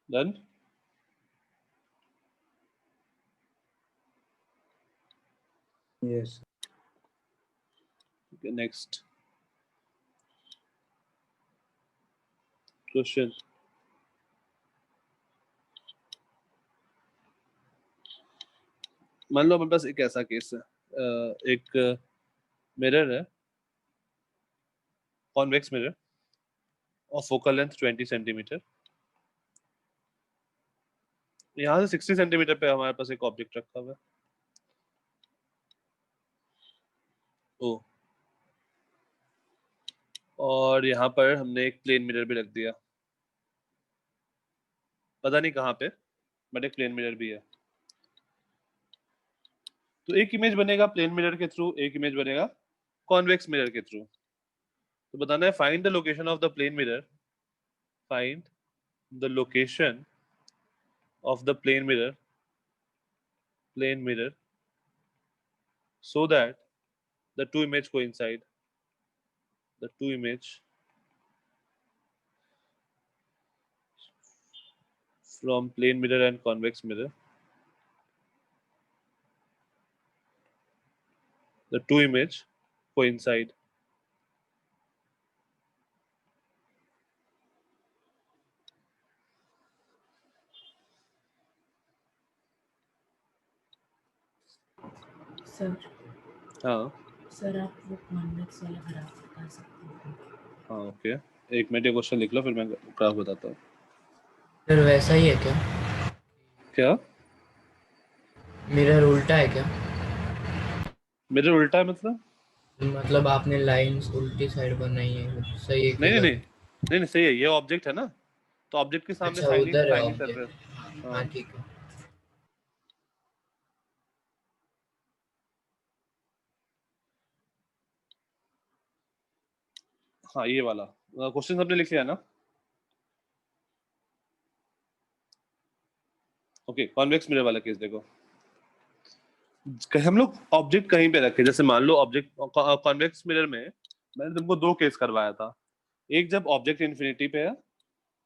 डन। यस। Next question. मान लो मेरे पास एक ऐसा केस है, एक मिरर है, कॉन्वेक्स मिरर और फोकल लेंथ 20 सेंटीमीटर। यहाँ से 60 सेंटीमीटर पे हमारे पास एक ऑब्जेक्ट रखा हुआ है। ओ, और यहाँ पर हमने एक प्लेन मिरर भी रख दिया, पता नहीं कहाँ पे, बट एक प्लेन मिरर भी है। तो एक इमेज बनेगा प्लेन मिरर के थ्रू, एक इमेज बनेगा कॉन्वेक्स मिरर के थ्रू। तो बताना है find the location of the plane mirror, find the location of the plane mirror so that the two image coincide, the two image from plane mirror and convex mirror, the two image coincide. Sir हाँ sir आप वो convex वाला graph बता सकते हैं? हाँ okay, एक minute ये क्वेश्चन लिख लो फिर मैं ग्राफ बताता हूँ। सर वैसा ही है क्या? क्या मिरर उल्टा है क्या? मिरर उल्टा है मतलब? मतलब आपने लाइंस उल्टी साइड बनाई है, सही है कि नहीं नहीं गलत? नहीं नहीं नहीं, सही है, ये ऑब्जेक्ट है ना, तो ऑब्जेक्ट के सामने अच्छा उधर है साइन कर रहे ऑब्जेक्ट। हैं। हाँ ठीक है। हाँ ये वाला क्वेश्चन सबने लिख लिया ना? ओके, कॉन्वेक्स मिरर वाला केस देखो, हम लोग ऑब्जेक्ट कहीं पे रखे, जैसे मान लो ऑब्जेक्ट कॉन्वेक्स मिरर में मैंने तुमको दो केस करवाया था, एक जब ऑब्जेक्ट इन्फिनिटी पे है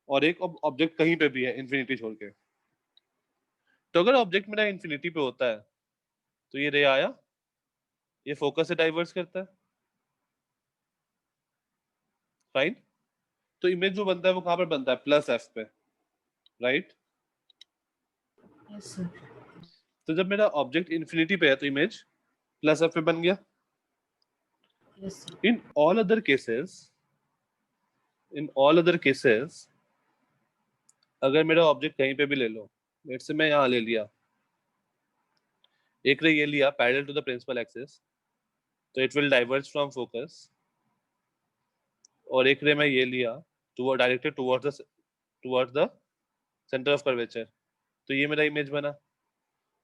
और एक ऑब्जेक्ट कहीं पे भी है इन्फिनिटी छोड़ के। तो अगर ऑब्जेक्ट मेरा इन्फिनिटी पे होता है तो ये रे आया, ये फोकस से डाइवर्स करता है, फाइन। तो इमेज जो बनता है वो कहां पर बनता है? प्लस एफ पे, राइट? Yes sir. तो जब मेरा ऑब्जेक्ट इन्फिनिटी पे है तो इमेज प्लस एफ पे बन गया। Yes sir. In all other cases अगर मेरा ऑब्जेक्ट कहीं पे भी ले लो, लेट्स से मैं यहाँ ले लिया, एक रे ये लिया parallel to the principal axis, तो it will diverge from focus, और एक रे मैं ये लिया toward directed towards the centre of curvature, तो ये मेरा इमेज बना।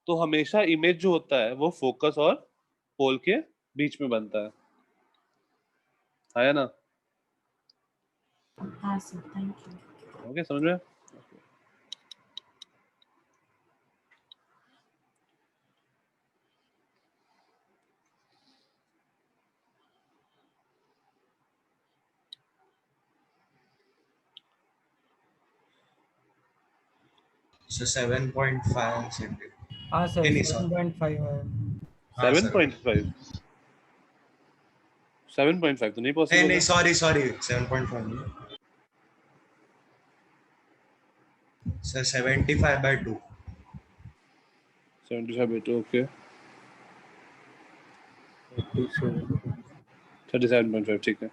तो हमेशा इमेज जो होता है वो फोकस और पोल के बीच में बनता है, आया ना? हाँ सर, थैंक यू। ओके, समझ में? So 7.5 centimeter. हाँ सर, नहीं, sorry. 7.5 है। हाँ, sir. 7.5 7.5 तो नहीं नहीं पॉसिबल नहीं, है। सॉरी 7.5 नहीं सर, 75/2। 75/2 ओके, 37. 37.5 ठीक है।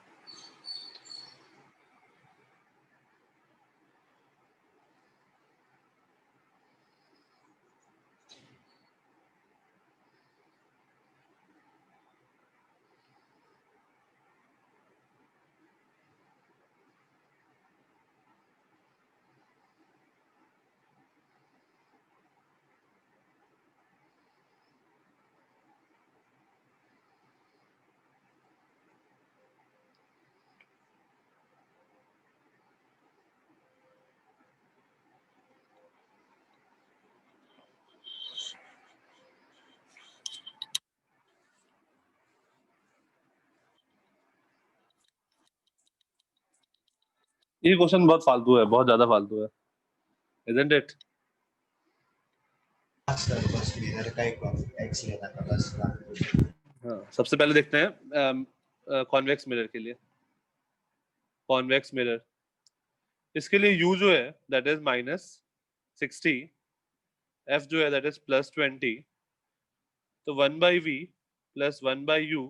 ये क्वेश्चन बहुत फालतू है, बहुत ज्यादा फालतू है, isn't it? हाँ सर, बस मिरर का एक एक्स लेना था बस। हाँ, सबसे पहले देखते हैं कॉन्वेक्स मिरर के लिए। कॉन्वेक्स मिरर, इसके लिए u जो है दैट इज -60, f जो है दैट इज +20, तो 1/v plus 1/u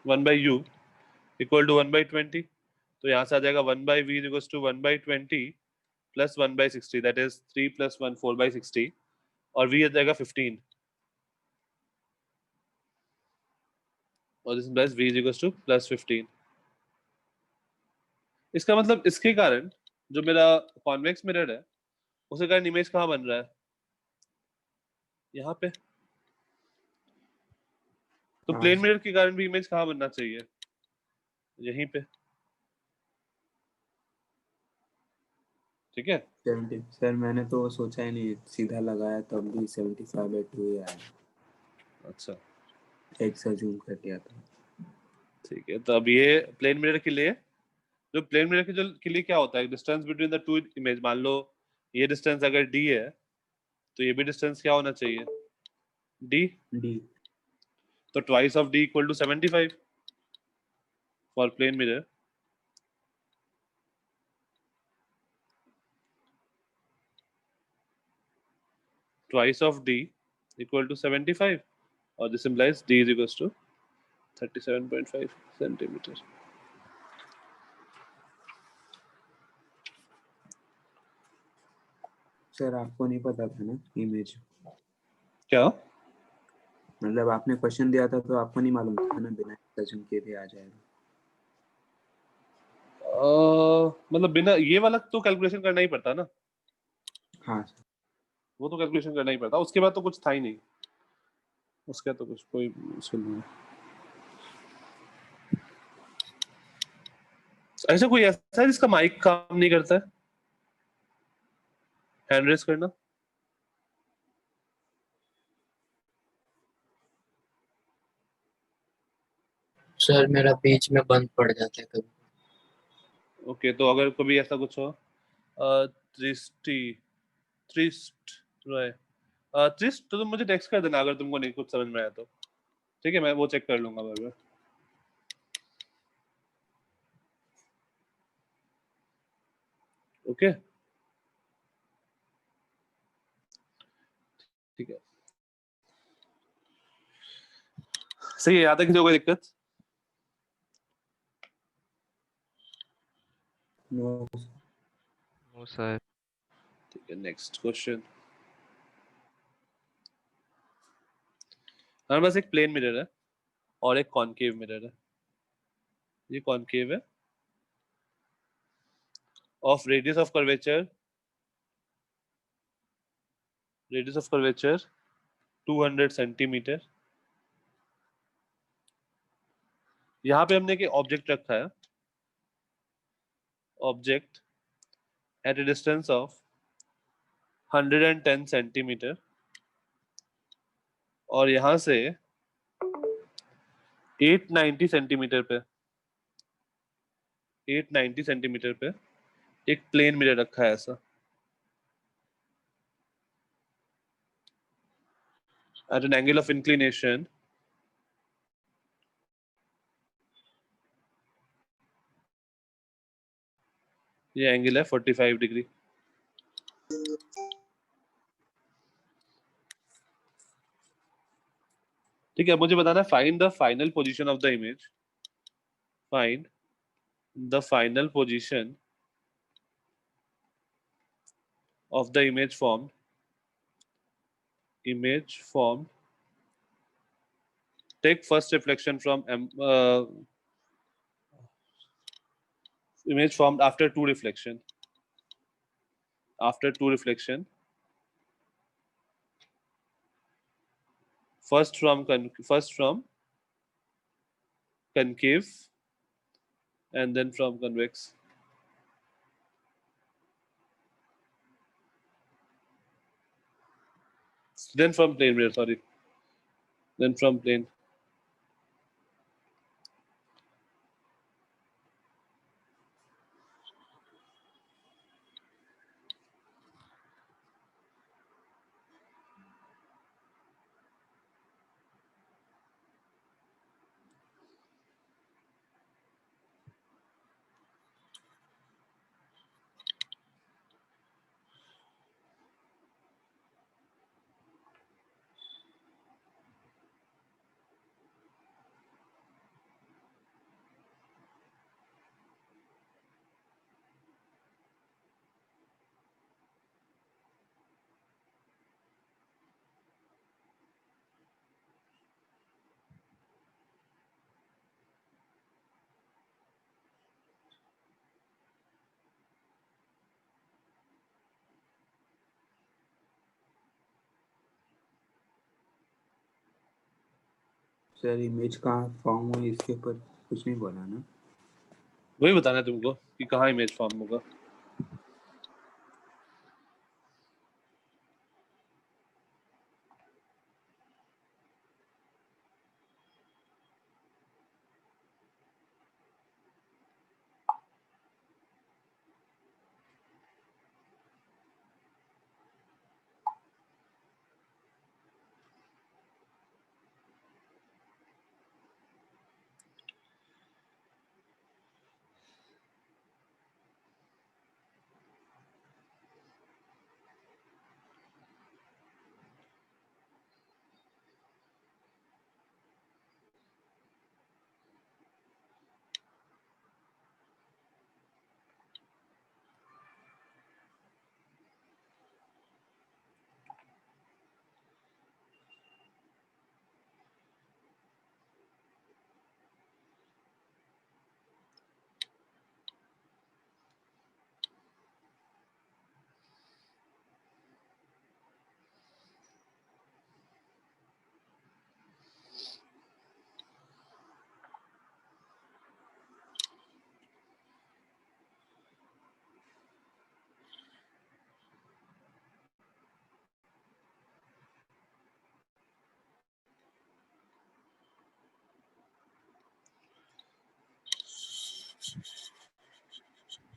1/u equal to 1/20। तो यहाँ से आ जाएगा 1/v equals to 1/20 plus 1/60, that is 3 + 1 4/60, और v आ जाएगा 15, और this implies v equals to +15। इसका मतलब इसके कारण जो मेरा कॉन्वेक्स मिरर है उसके कारण इमेज कहाँ बन रहा है? यहाँ पे। तो हाँ, प्लेन मिरर के कारण भी इमेज कहाँ बनना चाहिए? यहीं पे। ठीक है। 70 सर मैंने तो सोचा ही नहीं, सीधा लगाया तब भी 75/2 ही आया, अच्छा x जूम कर दिया था। ठीक है, तो अब ये प्लेन मिरर के लिए, जो प्लेन मिरर के लिए क्या होता है, distance between the two image, मान लो ये डिस्टेंस अगर d है तो ये भी डिस्टेंस क्या होना चाहिए? d। d तो twice of d equal to 75 for plane mirror. Twice of d equal to 75 और this implies d is equals to 37.5 centimetre. Sir आपको नहीं पता था ना इमेज? क्या? मतलब आपने क्वेश्चन दिया था तो आपको नहीं मालूम था ना बिना x जूम के भी आ जाएगा? मतलब बिना ये वाला तो कैलकुलेशन करना ही पड़ता ना। हाँ सर। वो तो कैलकुलेशन करना ही पड़ता, उसके बाद तो कुछ था ही नहीं, उसका तो कुछ कोई मुश्किल नहीं है। ऐसा कोई ऐसा है जिसका माइक काम नहीं करता है? हैंड रेस करना। सर मेरा बीच में बंद पड़ जाता है कभी। ओके, तो अगर कभी ऐसा कुछ हो, त्रिस्टी त्रिस्ट रॉय त्रिस्ट, तो तुम मुझे टेक्स्ट कर देना अगर तुमको नहीं कुछ समझ में आया तो। ठीक है, मैं वो चेक कर लूंगा बार। ओके ठीक है, सही है। याद है किसी को कोई दिक्कत? No no sir. ठीक है, नेक्स्ट क्वेश्चन। हमारे पास एक प्लेन मिरर है और एक कॉनकेव मिरर है। ये कॉनकेव है, of radius of curvature 200 centimetre. यहाँ पे हमने एक ऑब्जेक्ट रखा है, object at A distance of 110 centimetre, और यहाँ से 890 सेंटीमीटर पे 890 सेंटीमीटर पे एक प्लेन मिरर रखा है ऐसा, at an angle of inclination ये एंगल है 45 डिग्री। ठीक है, मुझे बताना है find the final position of the image. Find the final position of the image formed take first reflection from image formed after two reflection first from concave and then from convex. Then from plane mirror, sorry. Then from plane. Sir image कहाँ form हुई इसके ऊपर कुछ नहीं बोला ना? वही बताना है तुमको कि कहाँ इमेज फॉर्म होगा।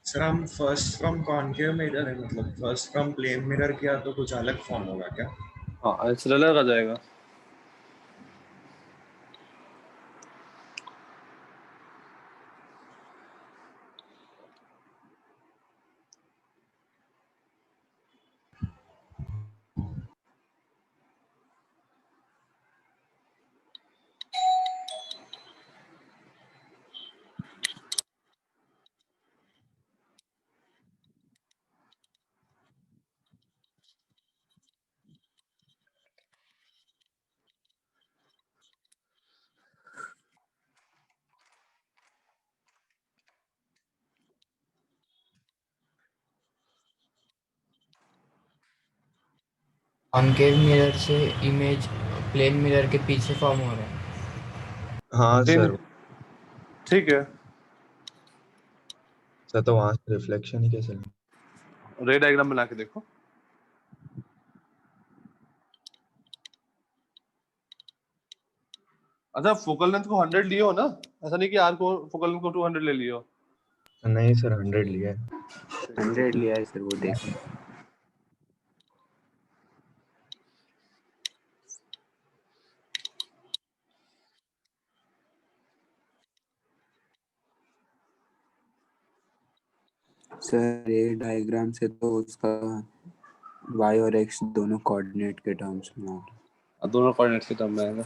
सर हम फर्स्ट फ्रॉम कॉनकेव मिरर है, मतलब फर्स्ट फ्रॉम प्लेन मिरर किया तो कुछ अलग फॉर्म होगा क्या? हाँ इससे अलग आ जाएगा। कॉनकेव मिरर से इमेज प्लेन मिरर के पीछे फॉर्म हो रहा है। हाँ सर। ठीक है। सर तो वहाँ से रिफ्लेक्शन ही कैसे लेंगे? रे डायग्राम बना के देखो। अच्छा फोकल लेंथ को 100 लियो ना, ऐसा नहीं कि आर को फोकल लेंथ को 200 ले लियो। नहीं सर 100 लिया है। 100 लिया है सर, वो देखो। सर ये डायग्राम से तो उसका y और x दोनों कोऑर्डिनेट के टर्म्स में आ रहा है। दोनों कोऑर्डिनेट्स के टर्म में आएगा।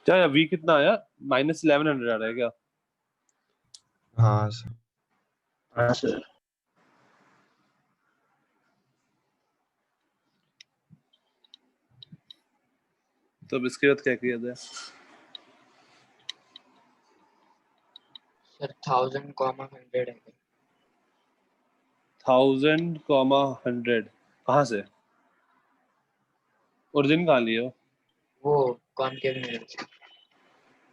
क्या v कितना आया? -1100 आ रहा है क्या? हाँ सर। हाँ सर। तो अब इसके बाद क्या किया जाए? सर 1000,100 है। 1000,100 कहाँ से? ओरिजिन कहाँ लिया हो? वो कॉनकेव मिरर से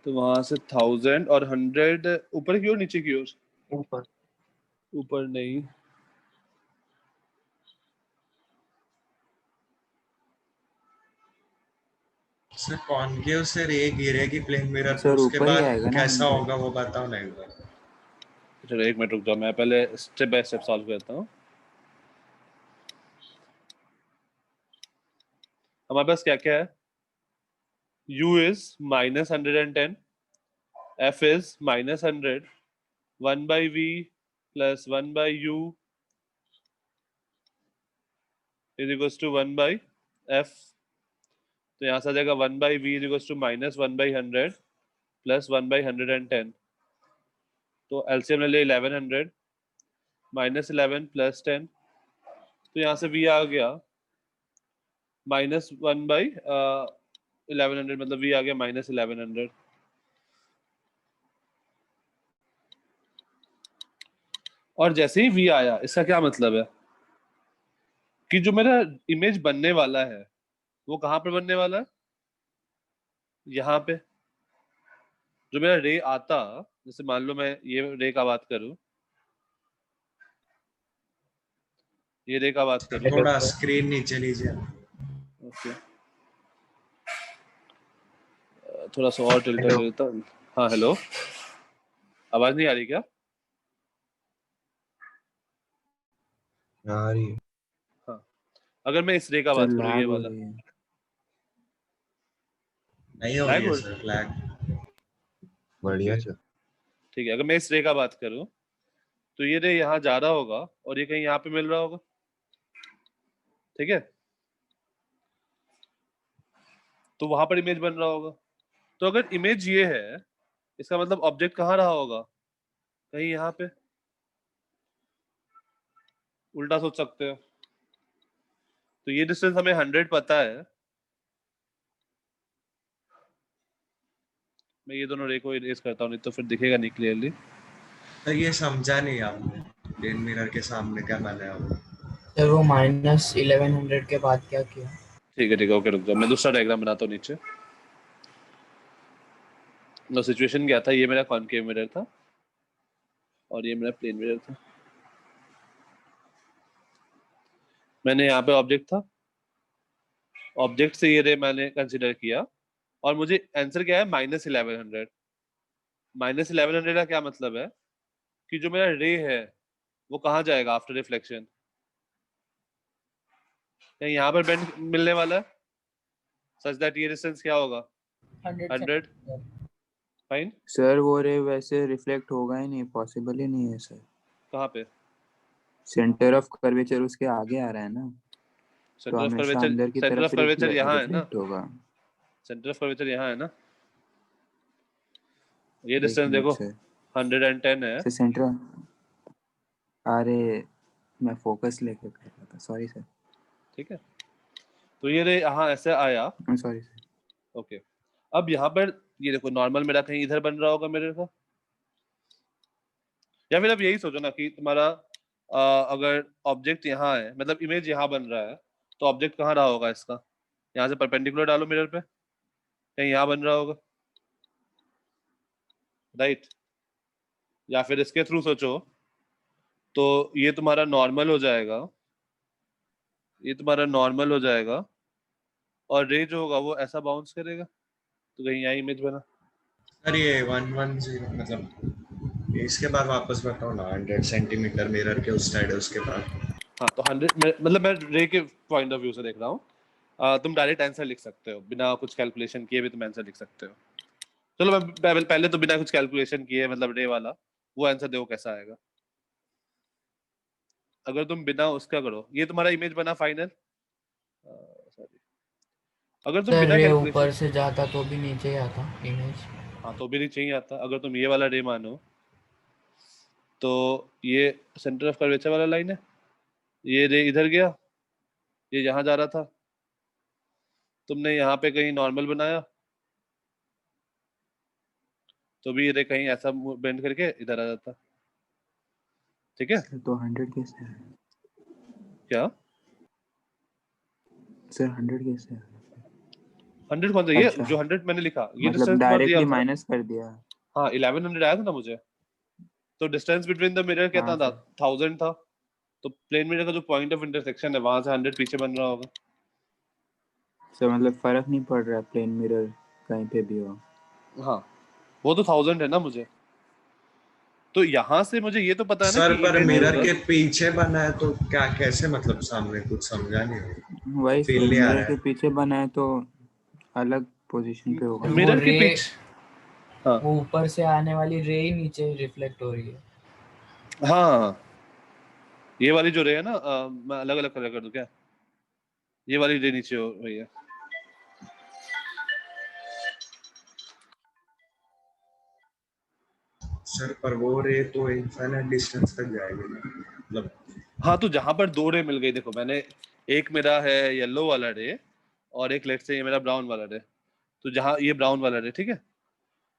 तो वहां से 1000 और 100 ऊपर की ओर नीचे की ओर? ऊपर। ऊपर नहीं। सर कॉनकेव से रे गिरेगी प्लेन मिरर सर पर, उसके ऊपर ही बाद आएगा ना कैसा 100। होगा वो बताओ ना एक बार। चलो एक मिनट रुक जाओ, मैं पहले स्टेप बाय स्टेप सॉल्व करता हूँ। हमारे पास क्या क्या है? u is -110, f is -100, 1 by v plus 1 by u is equals to 1 by f तो यहाँ से आ जाएगा 1/v इक्वल्स टू -1/100 प्लस 1/110। तो एलसीएम ले 1100 -11 प्लस 10। तो यहाँ से v आ गया -1/1100, मतलब v आ गया -1100। और जैसे ही v आया, इसका क्या मतलब है कि जो मेरा इमेज बनने वाला है वो कहाँ पर बनने वाला है, यहाँ पे। जो मेरा रे आता, जैसे मान लो मैं ये रे का बात करूं, ये रे का बात करूं, थोड़ा स्क्रीन नीचे लीजिए। ओके, थोड़ा सा और टिल्ट कर देता हूं। हाँ हेलो, आवाज नहीं आ रही क्या? आ रही है। हाँ, अगर मैं इस रे का बात करूं, ये वाला नहीं हो लैग गया हो सर, लैग। बढ़िया चल। ठीक है, अगर मैं इस रे का बात करूं तो ये रे यहाँ जा रहा होगा और ये कहीं यहाँ पे मिल रहा होगा, ठीक है। तो वहां पर इमेज बन रहा होगा। तो अगर इमेज ये है, इसका मतलब ऑब्जेक्ट कहाँ रहा होगा, कहीं यहाँ पे। उल्टा सोच सकते हो। तो ये डिस्टेंस हमें 100 पता है। मैं ये दोनों रे को इरेज करता हूँ, नहीं तो फिर दिखेगा नहीं क्लियरली। तो ये समझा नहीं आपने, प्लेन मिरर के सामने क्या बनाया हुआ? सर वो -1100 के बाद क्या किया? ठीक है, ओके, रुक जाओ, मैं दूसरा डायग्राम बनाता हूँ नीचे। तो सिचुएशन क्या था, ये मेरा कॉनकेव मिरर था और ये मेरा प्लेन मिरर था। मैंने यहाँ पे ऑब्जेक्ट था, ऑब्जेक्ट से ये रे मैंने कंसिडर किया और मुझे आंसर क्या है, -1100। -1100 का क्या मतलब है कि जो मेरा रे है वो कहाँ जाएगा आफ्टर रिफ्लेक्शन, क्या यहाँ पर बेंड मिलने वाला है, सच दैट ये डिस्टेंस क्या होगा, 100। फाइन। सर वो रे वैसे रिफ्लेक्ट होगा ही नहीं, पॉसिबल ही नहीं है सर। कहाँ पे? सेंटर ऑफ कर्वेचर उसके आगे आ रहा है ना, तो हमेशा अंदर की सेंटर तरफ ऑफ कर्वेचर यहाँ है ना, रिफ्लेक्ट होगा। सेंटर ऑफ कर्वेचर यहाँ है ना, ये एक डिस्टेंस मिनट देखो सर, 110 है। सर सेंटर, अरे मैं फोकस लेके कर रहा था, सॉरी सर। ठीक है, तो ये रे यहाँ ऐसे आया, सॉरी सर। ओके। अब यहाँ पर ये देखो, नॉर्मल मेरा कहीं इधर बन रहा होगा मेरे का, या फिर अब यही सोचो ना कि तुम्हारा अगर ऑब्जेक्ट यहाँ है, मतलब इमेज यहाँ बन रहा है, तो ऑब्जेक्ट कहाँ रहा होगा इसका, यहाँ से परपेंडिकुलर डालो मिरर पे, कहीं यहाँ बन रहा होगा, राइट। या फिर इसके थ्रू सोचो तो ये तुम्हारा नॉर्मल हो जाएगा, ये तुम्हारा नॉर्मल हो जाएगा और रे जो होगा वो ऐसा बाउंस करेगा, तो कहीं यहाँ इमेज बना। सर ये 110 मतलब इसके बाद वापस बताओ ना, 100 सेंटीमीटर मिरर के उस साइड है उसके बाद। हाँ, तो 100 मतलब मैं रे के पॉइंट ऑफ व्यू से देख रहा हूँ। तुम डायरेक्ट आंसर लिख सकते हो, बिना कुछ कैलकुलेशन किए भी तुम आंसर लिख सकते हो। चलो मैं पहले तो बिना कुछ कैलकुलेशन किए, मतलब रे वाला वो आंसर देखो कैसा आएगा। अगर तुम बिना उसका करो, ये तुम्हारा इमेज बना फाइनल, सॉरी, अगर तुम बिना रे कैलकुलेशन, ऊपर से जाता तो भी नीचे ही आता इमेज। हाँ तो भी नहीं चाहिए आता। अगर तुम ये वाला रे मानो तो ये सेंटर ऑफ कर्वेचर वाला लाइन है, ये रे इधर गया, ये यहाँ जा रहा था, तुमने यहाँ पे कहीं नॉर्मल बनाया तो भी ये रे कहीं ऐसा बेंड करके इधर आ जाता, ठीक है। तो 100 कैसे है क्या सर, 100 कैसे है? 100 कौन सा, ये अच्छा, जो 100 मैंने लिखा, ये मतलब डिस्टेंस तुम्हारा दिया डायरेक्टली था। माइनस कर दिया। हाँ, 1100 आया था ना मुझे, तो डिस्टेंस बिटवीन द मिरर कितना हाँ था, सर। 1000 था। तो प्लेन मिरर का जो पॉइंट ऑफ इंटरसेक्शन है वहां से 100 पीछे बन रहा होगा। सर मतलब फर्क नहीं पड़ रहा प्लेन मिरर कहीं पे भी हो। हाँ, वो तो 1000 है ना मुझे, तो यहाँ से मुझे ये तो पता है ना सर कि पर इमेज मिरर होगा। के पीछे बना है तो क्या, कैसे, मतलब सामने कुछ समझा नहीं, वही फील सर, नहीं आ मिरर रहा के है। पीछे बना है तो अलग पोजीशन पे होगा ना। वो मिरर के रे, पीछे, हाँ वो ऊपर से आने वाली रे ही नीचे रिफ्लेक्ट हो रही है। हाँ, ये वाली जो रे है ना, मैं अलग अलग कलर कर दूं क्या, ये वाली रे नीचे हो रही है, सर पर वो रे तो इनफाइनाइट डिस्टेंस तक जाएगी ना, मतलब हाँ, तो जहां पर दो रे मिल गई, देखो मैंने एक मेरा है येलो वाला रे और एक लेट्स से ये मेरा ब्राउन वाला रे, तो जहां ये ब्राउन वाला रे, ठीक है,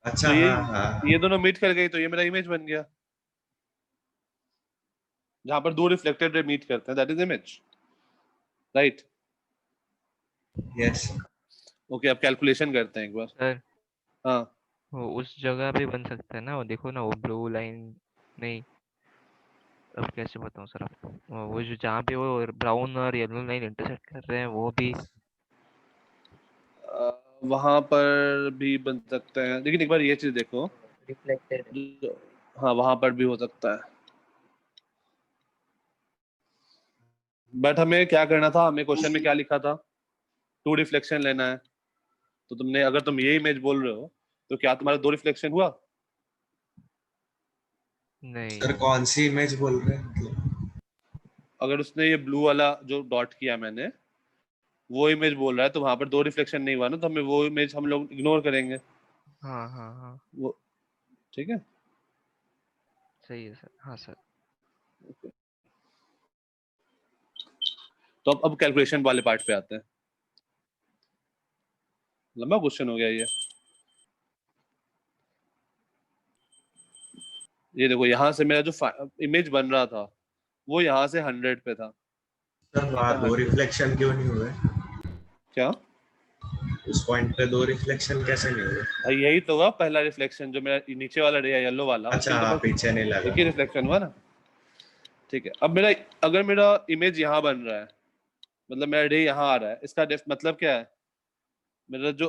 अच्छा तो ये हाँ हाँ ये दोनों मीट कर गई तो ये मेरा इमेज बन गया। जहां पर दो रिफ्लेक्टेड रे मीट करते हैं that is image, right? Yes okay, अब कैलकुलेशन करते हैं एक बार। सर हाँ, वो उस जगह पे बन सकता है ना, वो देखो ना, वो ब्लू लाइन नहीं, अब कैसे बताऊं सर आपको, वो जो जहाँ पे वो ब्राउन और येलो लाइन इंटरसेक्ट कर रहे हैं वो भी। वहां पर भी बन सकते हैं, लेकिन एक बार ये चीज देखो, रिफ्लेक्टेड हाँ वहां पर भी हो सकता है, बट हमें क्या करना था, हमें क्वेश्चन में क्या लिखा था, टू रिफ्लेक्शन लेना है। तो तुमने, अगर तुम ये इमेज बोल रहे हो तो क्या तुम्हारा दो रिफ्लेक्शन हुआ? नहीं सर कौन सी इमेज बोल रहे हैं मतलब? अगर उसने ये ब्लू वाला जो डॉट किया मैंने वो इमेज बोल रहा है तो वहां पर दो रिफ्लेक्शन नहीं हुआ ना, तो हमें वो इमेज हम लोग इग्नोर करेंगे। हाँ हाँ हाँ वो ठीक है। सही है सर, हाँ सर। तो अब कैलकुलेशन वाले पार्ट पे आते हैं। लंबा क्वेश्चन हो गया ये देखो, यहाँ से मेरा जो इमेज बन रहा था वो यहाँ से 100 पे था। सर वहाँ था दो 100। रिफ्लेक्शन क्यों नहीं हुए? क्या उस पॉइंट पे दो रिफ्लेक्शन कैसे नहीं हुए? भाई, यही तो हुआ पहला रिफ्लेक्शन, जो मेरा नीचे वाला रे येलो वाला, अच्छा उसमें तो हाँ बस पीछे नहीं लगा। एक ही रिफ्लेक्शन हुआ ना। ठीक है, अब अगर मेरा इमेज यहाँ बन रहा है, मतलब मेरा रे यहाँ आ रहा है, इसका मतलब क्या है, मेरा जो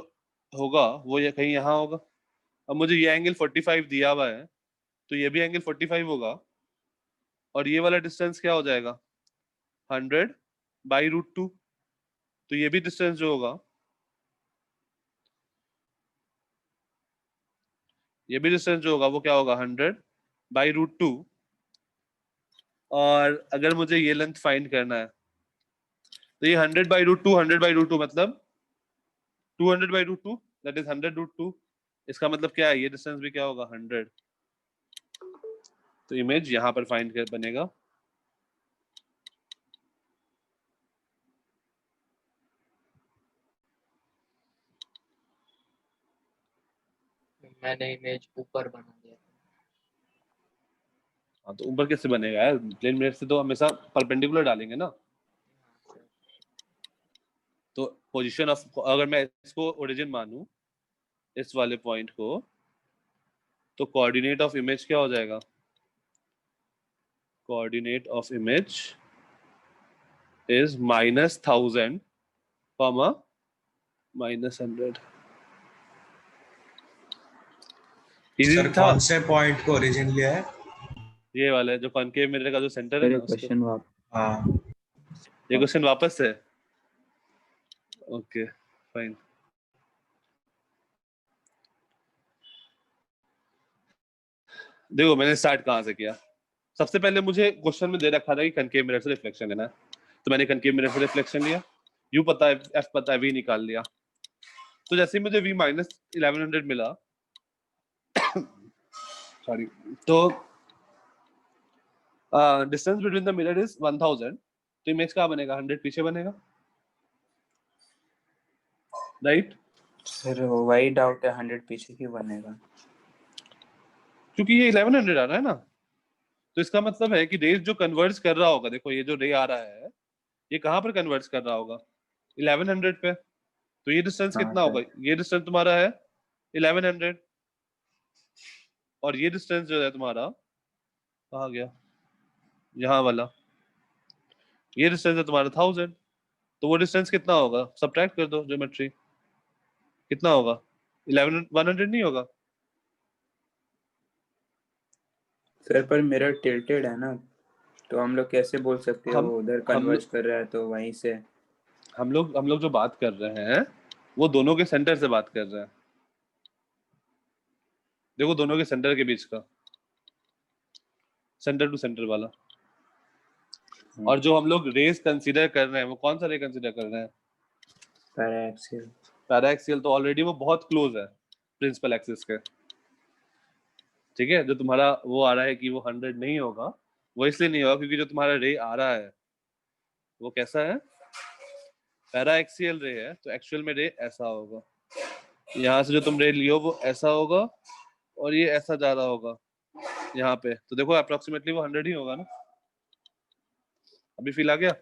होगा वो ये कहीं यहाँ होगा। अब मुझे ये एंगल 45 दिया हुआ है, तो ये भी एंगल 45 होगा, और ये वाला डिस्टेंस क्या हो जाएगा, 100/√2। तो ये भी डिस्टेंस जो होगा, ये भी डिस्टेंस जो होगा वो क्या होगा, 100/√2। और अगर मुझे ये लेंथ फाइंड करना है तो ये 100/√2, 100/√2 मतलब 200/√2, दैट इज 100√2। इसका मतलब क्या है, ये डिस्टेंस भी क्या होगा, 100। तो इमेज यहाँ पर फाइंड कर बनेगा। मैंने इमेज ऊपर बना दिया। हाँ, तो ऊपर कैसे बनेगा यार, प्लेन मिरर से तो हमेशा परपेंडिकुलर डालेंगे ना। तो पोजीशन ऑफ, अगर मैं इसको ओरिजिन मानूं, इस वाले पॉइंट को, तो कोऑर्डिनेट ऑफ इमेज क्या हो जाएगा, coordinate of image is -1000, -100। Easy sir था। कौन से पॉइंट को ओरिजिन लिया है? ये वाला है जो कॉनकेव मिरर का जो सेंटर है ना, मेरे उसको। क्वेश्चन हाँ ये क्वेश्चन वापस है, ओके फाइन। देखो मैंने स्टार्ट कहाँ से किया, सबसे पहले मुझे क्वेश्चन में दे रखा था कि कनकेव मिरर से रिफ्लेक्शन लेना है, तो मैंने कनकेव मिरर से रिफ्लेक्शन लिया, यू पता है, एफ पता है, वी निकाल लिया। तो जैसे ही मुझे v -1100 मिला सॉरी, तो distance between the mirror is 1000, तो इमेज क्या बनेगा, 100 पीछे बनेगा, राइट? फिर वही डाउट है, 100 पीछे क्यों बनेगा? क्योंकि ये 1100 आ रहा है ना, तो इसका मतलब है कि रेज जो कन्वर्ज कर रहा होगा, देखो ये जो रे आ रहा है ये कहाँ पर कन्वर्ज कर रहा होगा, 1100 पे। तो ये डिस्टेंस हाँ कितना सर। होगा, ये डिस्टेंस तुम्हारा है 1100, और ये डिस्टेंस जो है तुम्हारा कहाँ गया, यहाँ वाला, ये डिस्टेंस है तुम्हारा 1000। तो वो डिस्टेंस कितना होगा, सब्ट्रैक्ट कर दो ज्योमेट्री, कितना होगा, 100 नहीं होगा? सर पर मिरर टिल्टेड है ना, तो हम लोग कैसे बोल सकते हो हम वो उधर हम कन्वर्ज कर रहा है तो वहीं से? हम लोग जो बात कर रहे हैं वो दोनों के सेंटर से बात कर रहे हैं। देखो दोनों के सेंटर के बीच का, सेंटर टू सेंटर वाला। और जो हम लोग रेस कंसीडर कर रहे हैं वो कौन सा रे कंसीडर कर रहे हैं, पैराक्सियल। पैराक्सियल। तो ऑलरेडी वो बहुत क्लोज है प्रिंसिपल एक्सिस के, ठीक है, जो तुम्हारा वो आ रहा है कि वो 100 नहीं होगा, वो इसलिए नहीं होगा क्योंकि जो तुम्हारा रे आ रहा है वो कैसा है, पैरा एक्सियल रे है, तो एक्चुअल में रे ऐसा होगा। यहाँ से जो तुम रे लियो वो ऐसा होगा और ये ऐसा जा रहा होगा यहाँ पे, तो देखो अप्रोक्सीमेटली वो 100 ही होगा ना। अभी फील आ गया?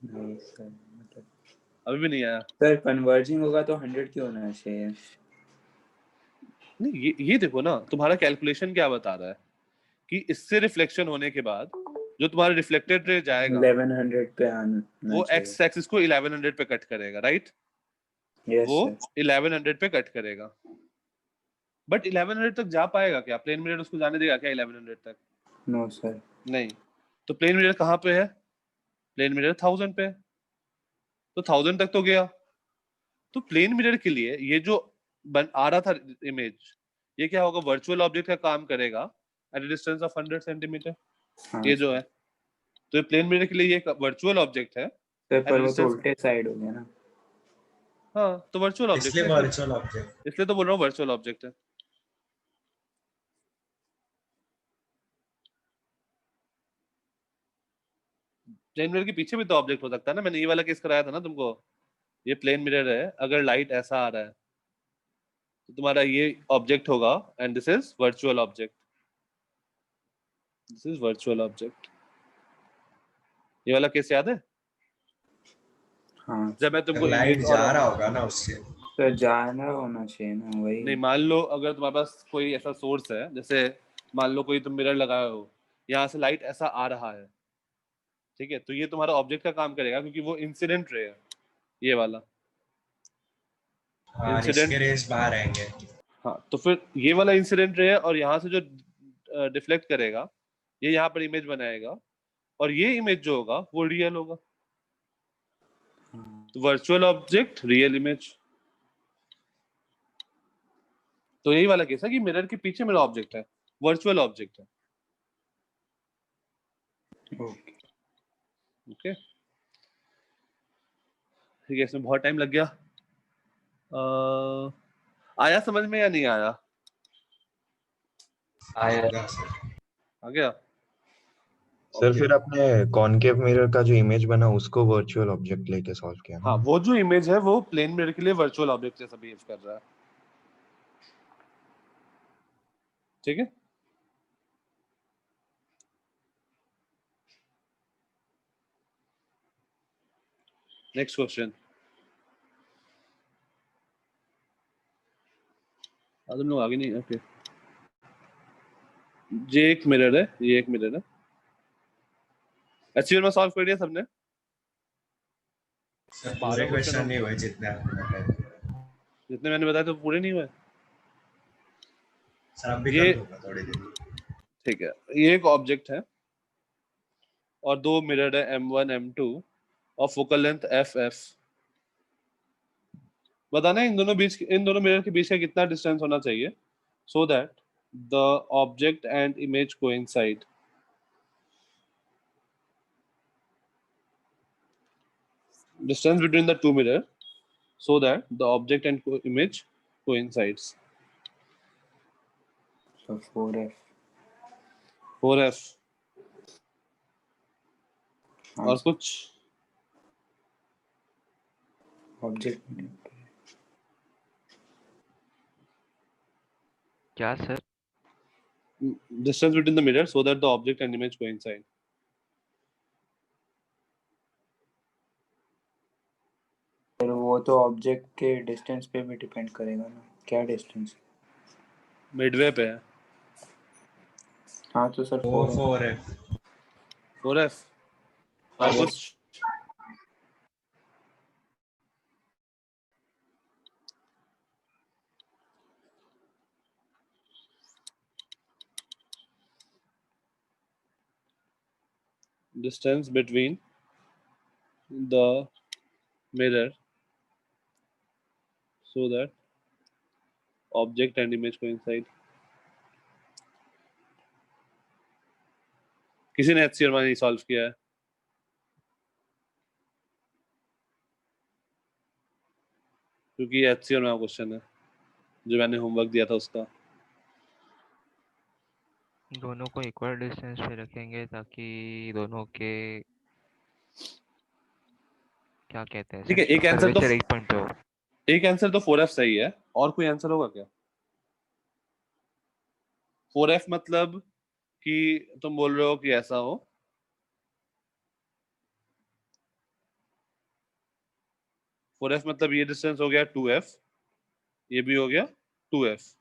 नहीं सर, मतलब अभी भी नहीं आया? सर कन्वर्जिंग होगा तो 100 क्यों होना चाहिए? नहीं, ये देखो ना, तुम्हारा कैलकुलेशन क्या बता रहा है कि इससे रिफ्लेक्शन होने के बाद जो तुम्हारा रिफ्लेक्टेड रे जाएगा 1100 पे आना वो चाहिए। एक्स एक्सिस को 1100 पे कट करेगा, राइट? यस वो सर। 1100 पे कट करेगा, बट 1100 तक जा पाएगा क्या? प्लेन मिरर उसको जाने देगा क्या 1100 तक? No sir. नहीं। तो प्लेन मिरर कहाँ पे है? प्लेन मिरर 1000 पे है, तो 1000 तक तो गया। तो प्लेन मिरर के लिए ये जो आ रहा था इमेज, ये क्या होगा, वर्चुअल ऑब्जेक्ट का काम करेगा at a distance of 100 centimetre. हाँ ये जो है, तो ये प्लेन मिरर के लिए ये वर्चुअल ऑब्जेक्ट है सर, at a पर वो तो distance- उल्टे साइड हो गया ना। हाँ, तो वर्चुअल ऑब्जेक्ट इसलिए है, वर्चुअल ऑब्जेक्ट। इसलिए तो बोल रहा हूँ वर्चुअल ऑब्जेक्ट है। प्लेन मिरर के पीछे भी तो ऑब्जेक्ट हो सकता है ना, मैंने ये वाला केस कराया था ना तुमको। ये प्लेन मिरर है, अगर लाइट ऐसा आ रहा है तो तुम्हारा ये ऑब्जेक्ट होगा and this is virtual object, this is virtual object. ये वाला केस याद है? हाँ जब मैं तुमको लाइट इमेज जा रहा होगा ना उससे। सर, जाना होना चाहिए ना, वही। नहीं, मान लो अगर तुम्हारे पास कोई ऐसा सोर्स है, जैसे मान लो कोई तुम मिरर लगाए हो, यहाँ से लाइट ऐसा आ रहा है, ठीक है, तो ये तुम्हारा ऑब्जेक्ट का काम करेगा क्योंकि वो इंसिडेंट रे है, ये वाला हाँ, इसके रेस बाहर आएंगे। हाँ, तो फिर ये वाला इंसिडेंट रे है और यहाँ से जो डिफ्लेक्ट करेगा ये यहाँ पर इमेज बनाएगा, और ये इमेज जो होगा वो रियल होगा। तो वर्चुअल ऑब्जेक्ट, रियल इमेज। तो यही वाला केस है कि मिरर के पीछे मेरा ऑब्जेक्ट है, वर्चुअल ऑब्जेक्ट है। ओके। ओके, ठीक है, इसमें बहुत टाइम लग गया। आया समझ में या नहीं आया? आएगा सर। आ गया? सर फिर आपने कॉनकेव मिरर का जो इमेज बना उसको वर्चुअल ऑब्जेक्ट लेके सॉल्व किया हाँ, ना? वो जो इमेज है वो प्लेन मिरर के लिए वर्चुअल ऑब्जेक्ट जैसा बिहेव कर रहा है, ठीक है। Next question. तुम लोग आगे नहीं? ओके, ये एक मिरर है, ये एक मिरर है। एचसीएल में सॉल्व कर दिया सबने? सर पूरे क्वेश्चन नहीं हुए जितने आपने बताए। जितने मैंने बताया तो पूरे नहीं हुए। सर अब भी ये कर दूंगा थोड़ी देर। ठीक है, ये एक ऑब्जेक्ट है और दो मिरर है M1 M2 और फोकल लेंथ FF। बताना इन दोनों मिरर के बीच का कितना डिस्टेंस होना चाहिए so that the object and image coincide। Distance between the two mirror so that the object and image coincides। So 4F 4F और कुछ ऑब्जेक्ट। क्या sir? distance between the mirror so that the object and image coincide। पर वो तो object के distance पे भी depend करेगा ना, क्या डिस्टेंस? मिडवे पे है। हाँ तो सर 4F 4F और कुछ distance between the mirror so that object and image coincide। किसी ने HCR में नहीं सॉल्व किया है? क्योंकि ये HCR में क्वेश्चन है जो मैंने होमवर्क दिया था उसका। दोनों को इक्वल डिस्टेंस पे रखेंगे ताकि दोनों के क्या कहते हैं ठीक है, एक आंसर तो कर्वेचर एक पॉइंट पे हो। एक आंसर तो 4f सही है, और कोई आंसर होगा क्या? 4f मतलब कि तुम बोल रहे हो कि ऐसा हो, फोर एफ मतलब ये डिस्टेंस हो गया 2f, ये भी हो गया 2f।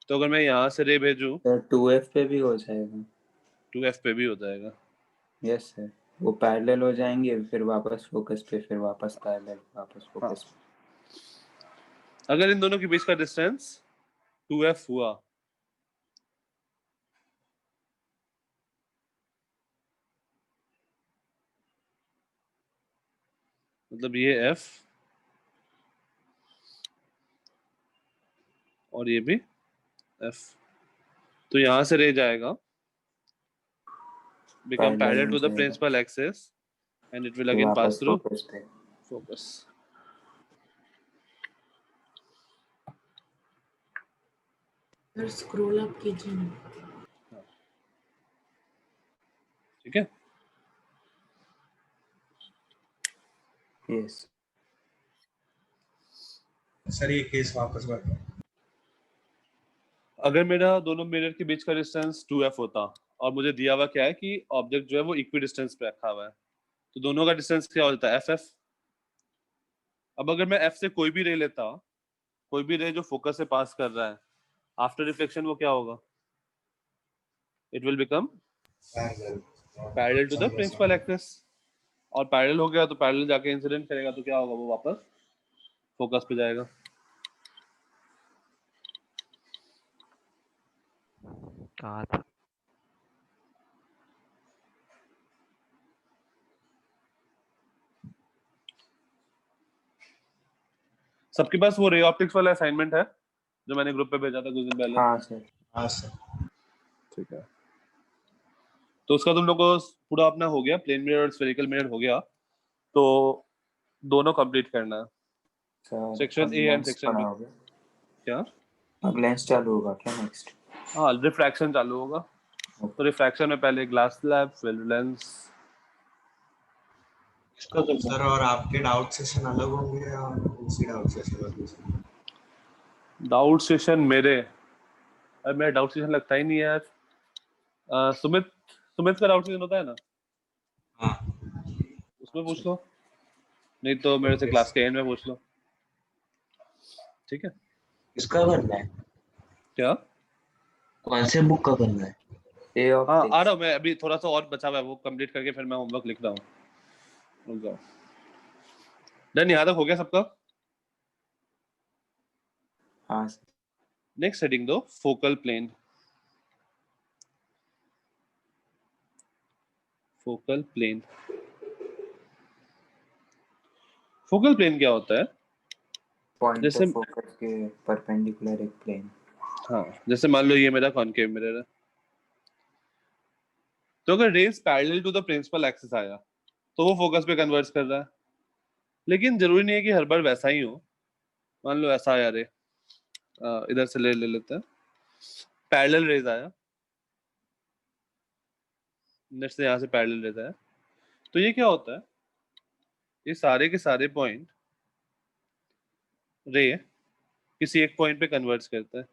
तो अगर मैं यहाँ से रे भेजूं तो 2f पे भी हो जाएगा। 2f पे भी हो जाएगा। यस सर, वो पैरेलल हो जाएंगे, फिर वापस फोकस पे, फिर वापस पैरेलल, वापस फोकस पे। अगर इन दोनों के बीच का डिस्टेंस 2f हुआ, मतलब ये f और ये भी f, तो यहाँ से रे जाएगा become Parallel parallel हो to the जाएगा, principal axis and it will फिर again pass वापस through फोकस पे। focus। सर स्क्रॉल अप कीजिए ना। ठीक है, यस सर ये केस वापस बताओ। अगर मेरा दोनों मिरर के बीच का डिस्टेंस 2f होता और मुझे दिया हुआ क्या है कि ऑब्जेक्ट जो है वो इक्वी डिस्टेंस पे रखा हुआ है, तो दोनों का डिस्टेंस क्या होता है? ff। अब अगर मैं f से कोई भी रे लेता, कोई भी रे जो फोकस से पास कर रहा है, आफ्टर रिफ्लेक्शन वो क्या होगा? It will become parallel to the principal axis, और पैरेलल हो गया तो पैरेलल जाके इंसिडेंट करेगा, तो क्या होगा? वो वापस फोकस पे जाएगा। कहा था सबके पास वो रे ऑप्टिक्स वाला असाइनमेंट है जो मैंने ग्रुप पे भेजा था कुछ दिन पहले? हाँ सर। हाँ सर। ठीक है, तो उसका तुम लोग को पूरा अपना हो गया, प्लेन मिरर और स्फेरिकल मिरर हो गया, तो दोनों कंप्लीट करना है, सर सेक्शन अब A and lens section B. पढ़ा होगा, क्या? अब लेंस चालू होगा क्या नेक्स्ट? हाँ, रिफ्रैक्शन चालू होगा। तो रिफ्रैक्शन में पहले ग्लास स्लैब, फिर लेंस। सर और आपके डाउट सेशन अलग होंगे या उसी डाउट सेशन में? डाउट सेशन मेरे, अब मेरा डाउट सेशन लगता ही नहीं है यार। सुमित सुमित का डाउट सेशन होता है ना? हाँ, उसमें पूछ लो, नहीं तो मेरे से क्लास के एंड में पूछ लो। ठीक है, किसका करना है? क्या? कौन से बुक का करना है? ए हाँ, आ ऑप्टिक्स। रहा हूँ मैं, अभी थोड़ा सा और बचा हुआ है, वो कंप्लीट करके फिर मैं होमवर्क लिख रहा हूँ। रुक जाओ। डन, यहाँ तक हो गया सबका? हाँ सर। नेक्स्ट हेडिंग दो, focal plane. Focal plane, focal plane क्या होता है? पॉइंट जैसे ऑफ फोकस के परपेंडिकुलर एक प्लेन। हाँ, जैसे मान लो ये मेरा कॉनकेव मिरर है, तो अगर rays parallel to the principal axis आया तो वो फोकस पे कन्वर्ज कर रहा है, लेकिन जरूरी नहीं है कि हर बार वैसा ही हो। मान लो ऐसा आया रे, इधर से ले लेते हैं, पैरेलल रेज आया, नेक्स्ट से यहाँ से पैरेलल रेज आया, तो ये क्या होता है? ये सारे के सारे पॉइंट रे किसी एक पॉइंट पे कन्वर्ज करता है।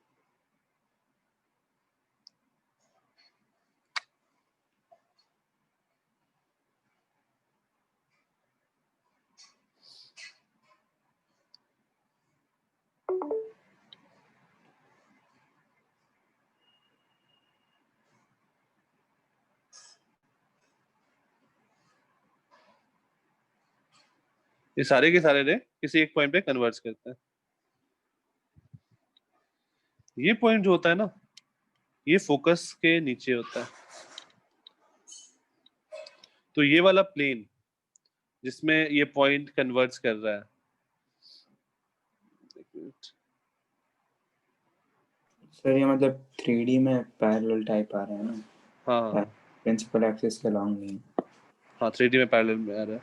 ये सारे के सारे रे किसी एक पॉइंट पे कन्वर्ज करते हैं। ये पॉइंट जो होता है ना, ये फोकस के नीचे होता है। तो ये वाला प्लेन जिसमें ये पॉइंट कन्वर्ज कर रहा है, सर ये मतलब 3D में पैरेलल टाइप आ रहा है ना? हाँ प्रिंसिपल एक्सिस के लॉन्ग नहीं। हाँ, 3D में पैरेलल में आ रहा है।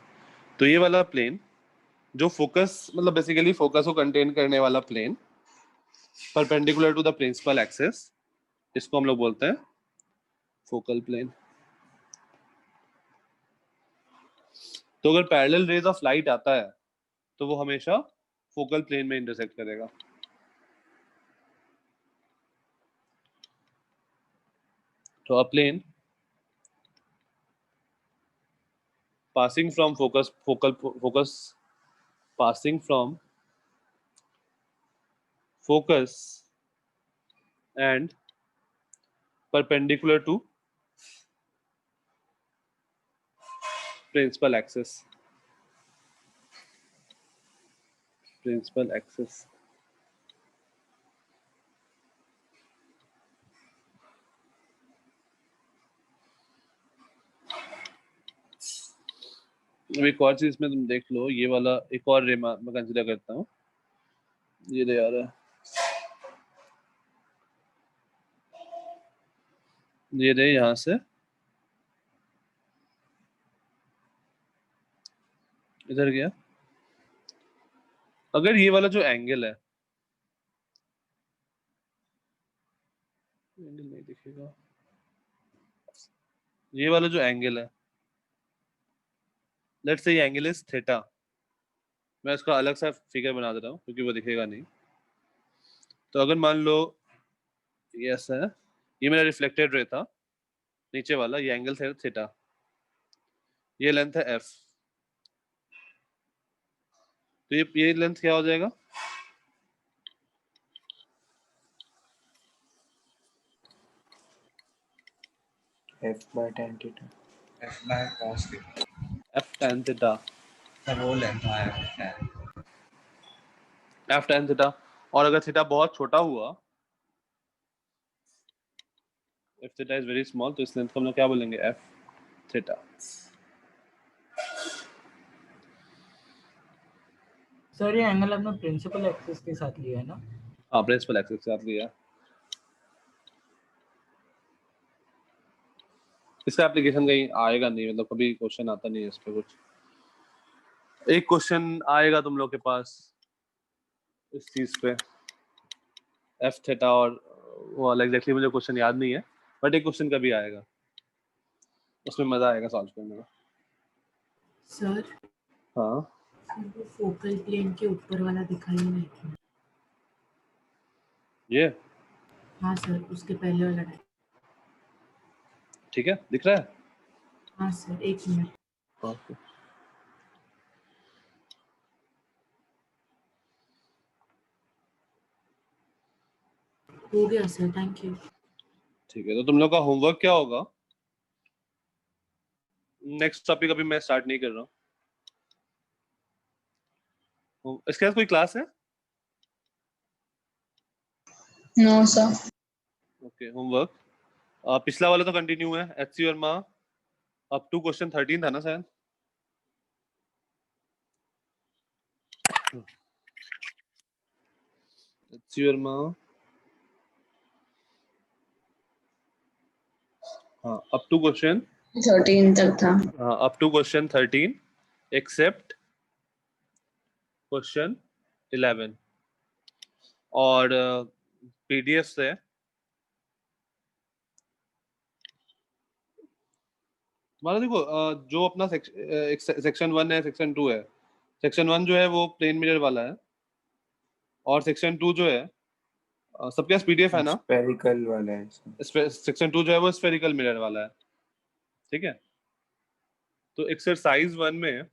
तो ये वाला प्लेन जो फोकस, मतलब बेसिकली फोकस को कंटेन करने वाला plane perpendicular to the principal axis, इसको हम लोग बोलते हैं फोकल प्लेन। तो अगर पैरेलल रेज ऑफ लाइट आता है तो वो हमेशा फोकल प्लेन में इंटरसेक्ट करेगा। तो अ plane passing from focus and perpendicular to principal axis। अब एक और चीज में तुम देख लो, ये वाला एक और रे मैं कंसिडर करता हूँ, ये रे आ रहा है, ये रे यहाँ से इधर गया। अगर ये वाला जो एंगल है, एंगल नहीं दिखेगा, ये वाला जो एंगल है, लेट्स से ये एंगल इज थीटा। मैं इसका अलग सा फिगर बना दे रहा हूँ क्योंकि वो दिखेगा नहीं। तो अगर मान लो ये ऐसा है, ये मेरा रिफ्लेक्टेड रे था नीचे वाला, ये एंगल है थीटा, ये लेंथ है एफ, तो ये लेंथ क्या हो जाएगा? f by tan theta। f by cos theta। f tan theta। वो लेंथ आया f tan theta। और अगर थीटा बहुत छोटा हुआ, if theta is very small, तो इस लेंथ को हम लोग क्या बोलेंगे? f theta। सर ये एंगल आपने प्रिंसिपल एक्सिस के साथ लिया है ना? हाँ, प्रिंसिपल एक्सिस के साथ लिया। इसका एप्लीकेशन कहीं आएगा नहीं, मतलब कभी क्वेश्चन आता नहीं है इस पे कुछ। एक क्वेश्चन आएगा तुम लोग के पास इस चीज पे, एफ थीटा, और वो वाला एग्जैक्टली मुझे क्वेश्चन याद नहीं है, बट एक क्वेश्चन कभी आएगा, उसमें मजा आएगा सॉल्व करने में। सर हाँ, वो फोकल प्लेन के ऊपर वाला दिखाइए ना। ये हाँ सर, उसके पहले वाला है। ठीक है, दिख रहा है? हाँ सर, एक मिनट। ओके। हो गया सर, थैंक यू। ठीक है, तो तुम लोग का होमवर्क क्या होगा? नेक्स्ट टॉपिक अभी मैं स्टार्ट नहीं कर रहा हूँ। इसके बाद कोई क्लास है? No sir. ओके, होमवर्क पिछला वाला तो कंटिन्यू है, HC Verma up to question 13 था ना शायद? एचसी वर्मा, हाँ, अप टू क्वेश्चन 13 तक था। हाँ, up to question 13 except question 11। और पीडीएफ से हमारा देखो जो अपना सेक्शन 1 है, सेक्शन 2 है। सेक्शन 1 जो है वो प्लेन मिरर वाला है, और सेक्शन 2 जो है सबके पास पीडीएफ है ना? स्फेरिकल वाला है। सेक्शन 2 जो है वो स्फेरिकल मिरर वाला है, ठीक है? तो एक्सरसाइज 1 में,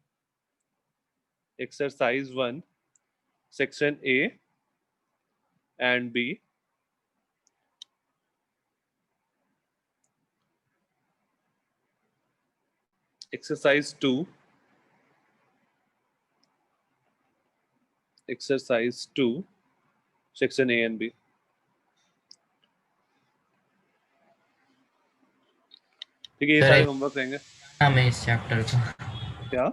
exercise 1 section A and B, exercise 2, exercise 2 section A and B। ठीक है, ये सारे होमवर्क रहेंगे। नाम है इस चैप्टर का? क्या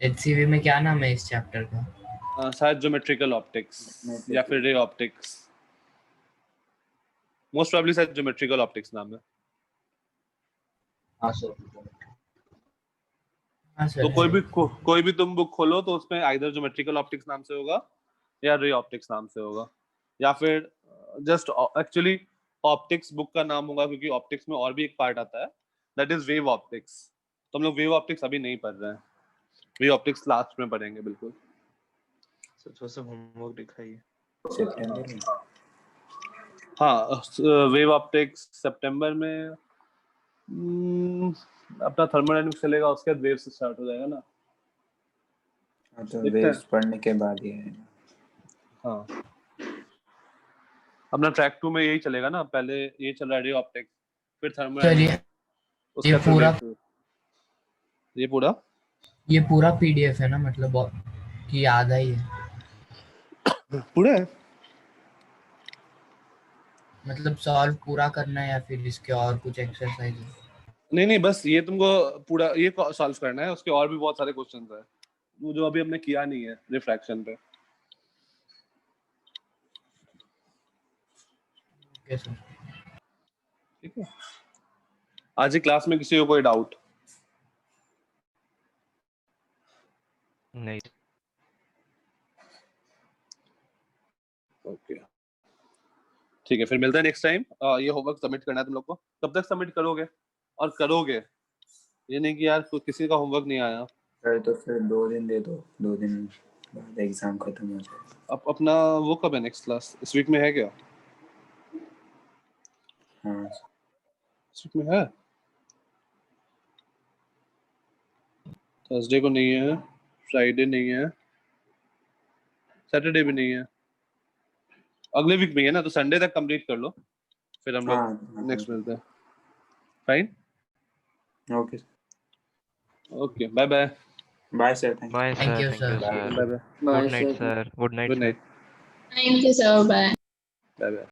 एचसीवी में क्या नाम है इस चैप्टर का? शायद ज्योमेट्रिकल ऑप्टिक्स या फिर रे ऑप्टिक्स, मोस्ट प्रोबेबली शायद ज्योमेट्रिकल ऑप्टिक्स नाम है। हाँ सर। तो कोई भी तुम बुक खोलो तो उसमें आइदर ज्योमेट्रिकल ऑप्टिक्स नाम से होगा या रे ऑप्टिक्स नाम से होगा, या फिर जस्ट एक्चुअली ऑप्टिक्स बुक का नाम होगा, क्योंकि ऑप्टिक्स में और भी एक पार्ट आता है, दैट इज वेव ऑप्टिक्स। तो हम लोग वेव ऑप्टिक्स अभी नहीं पढ़ रहे हैं, वेव ऑप्टिक्स लास्ट में पढ़ेंगे बिल्कुल। सर थोड़ा सा होमवर्क दिखाइए। सितंबर में। हाँ, वेव ऑप्टिक्स सितंबर में अपना थर्मोडायनेमिक्स चलेगा, उसके बाद वेव से स्टार्ट हो जाएगा ना। हाँ तो देखते हैं। वेव्स पढ़ने के बाद ये है। हाँ, अपना ट्रैक 2 में यही चलेगा ना, पहले ये चल रहा है रे ऑप्टिक्स, फिर सर थर्मोडायनेमिक्स, उसके ये बाद फिर पूरा wave। ये पूरा पीडीएफ है ना, मतलब कि आधा ही है, पूरा है। मतलब सॉल्व पूरा करना है या फिर इसके और कुछ एक्सरसाइज है? नहीं, बस ये तुमको पूरा ये सॉल्व करना है, उसके और भी बहुत सारे क्वेश्चंस है वो जो अभी हमने किया नहीं है रिफ्रैक्शन पे। Okay sir. ठीक है, आज की क्लास में किसी को कोई डाउट? नहीं। ओके ठीक है, फिर मिलते हैं नेक्स्ट टाइम। ये होमवर्क सबमिट करना है तुम लोग को। कब तक सबमिट करोगे? और करोगे, ये नहीं कि यार किसी का होमवर्क नहीं आया। सर तो फिर 2 दिन दे दो, 2 दिन बाद एग्जाम खत्म हो जाएगा। अपना वो कब है नेक्स्ट क्लास? इस वीक में है क्या? हाँ इस वीक में है, थर्सडे को नहीं है, फ्राइडे नहीं है, सैटरडे भी नहीं है, अगले वीक में है ना, तो संडे तक कंप्लीट कर लो, फिर हम लोग नेक्स्ट मिलते हैं। Fine, okay okay, bye bye. Bye sir, thank bye Thank sir, you, thank you sir. Sir, bye bye. Good night sir, good night good sir. Night, Thank you, sir. Bye. Bye bye.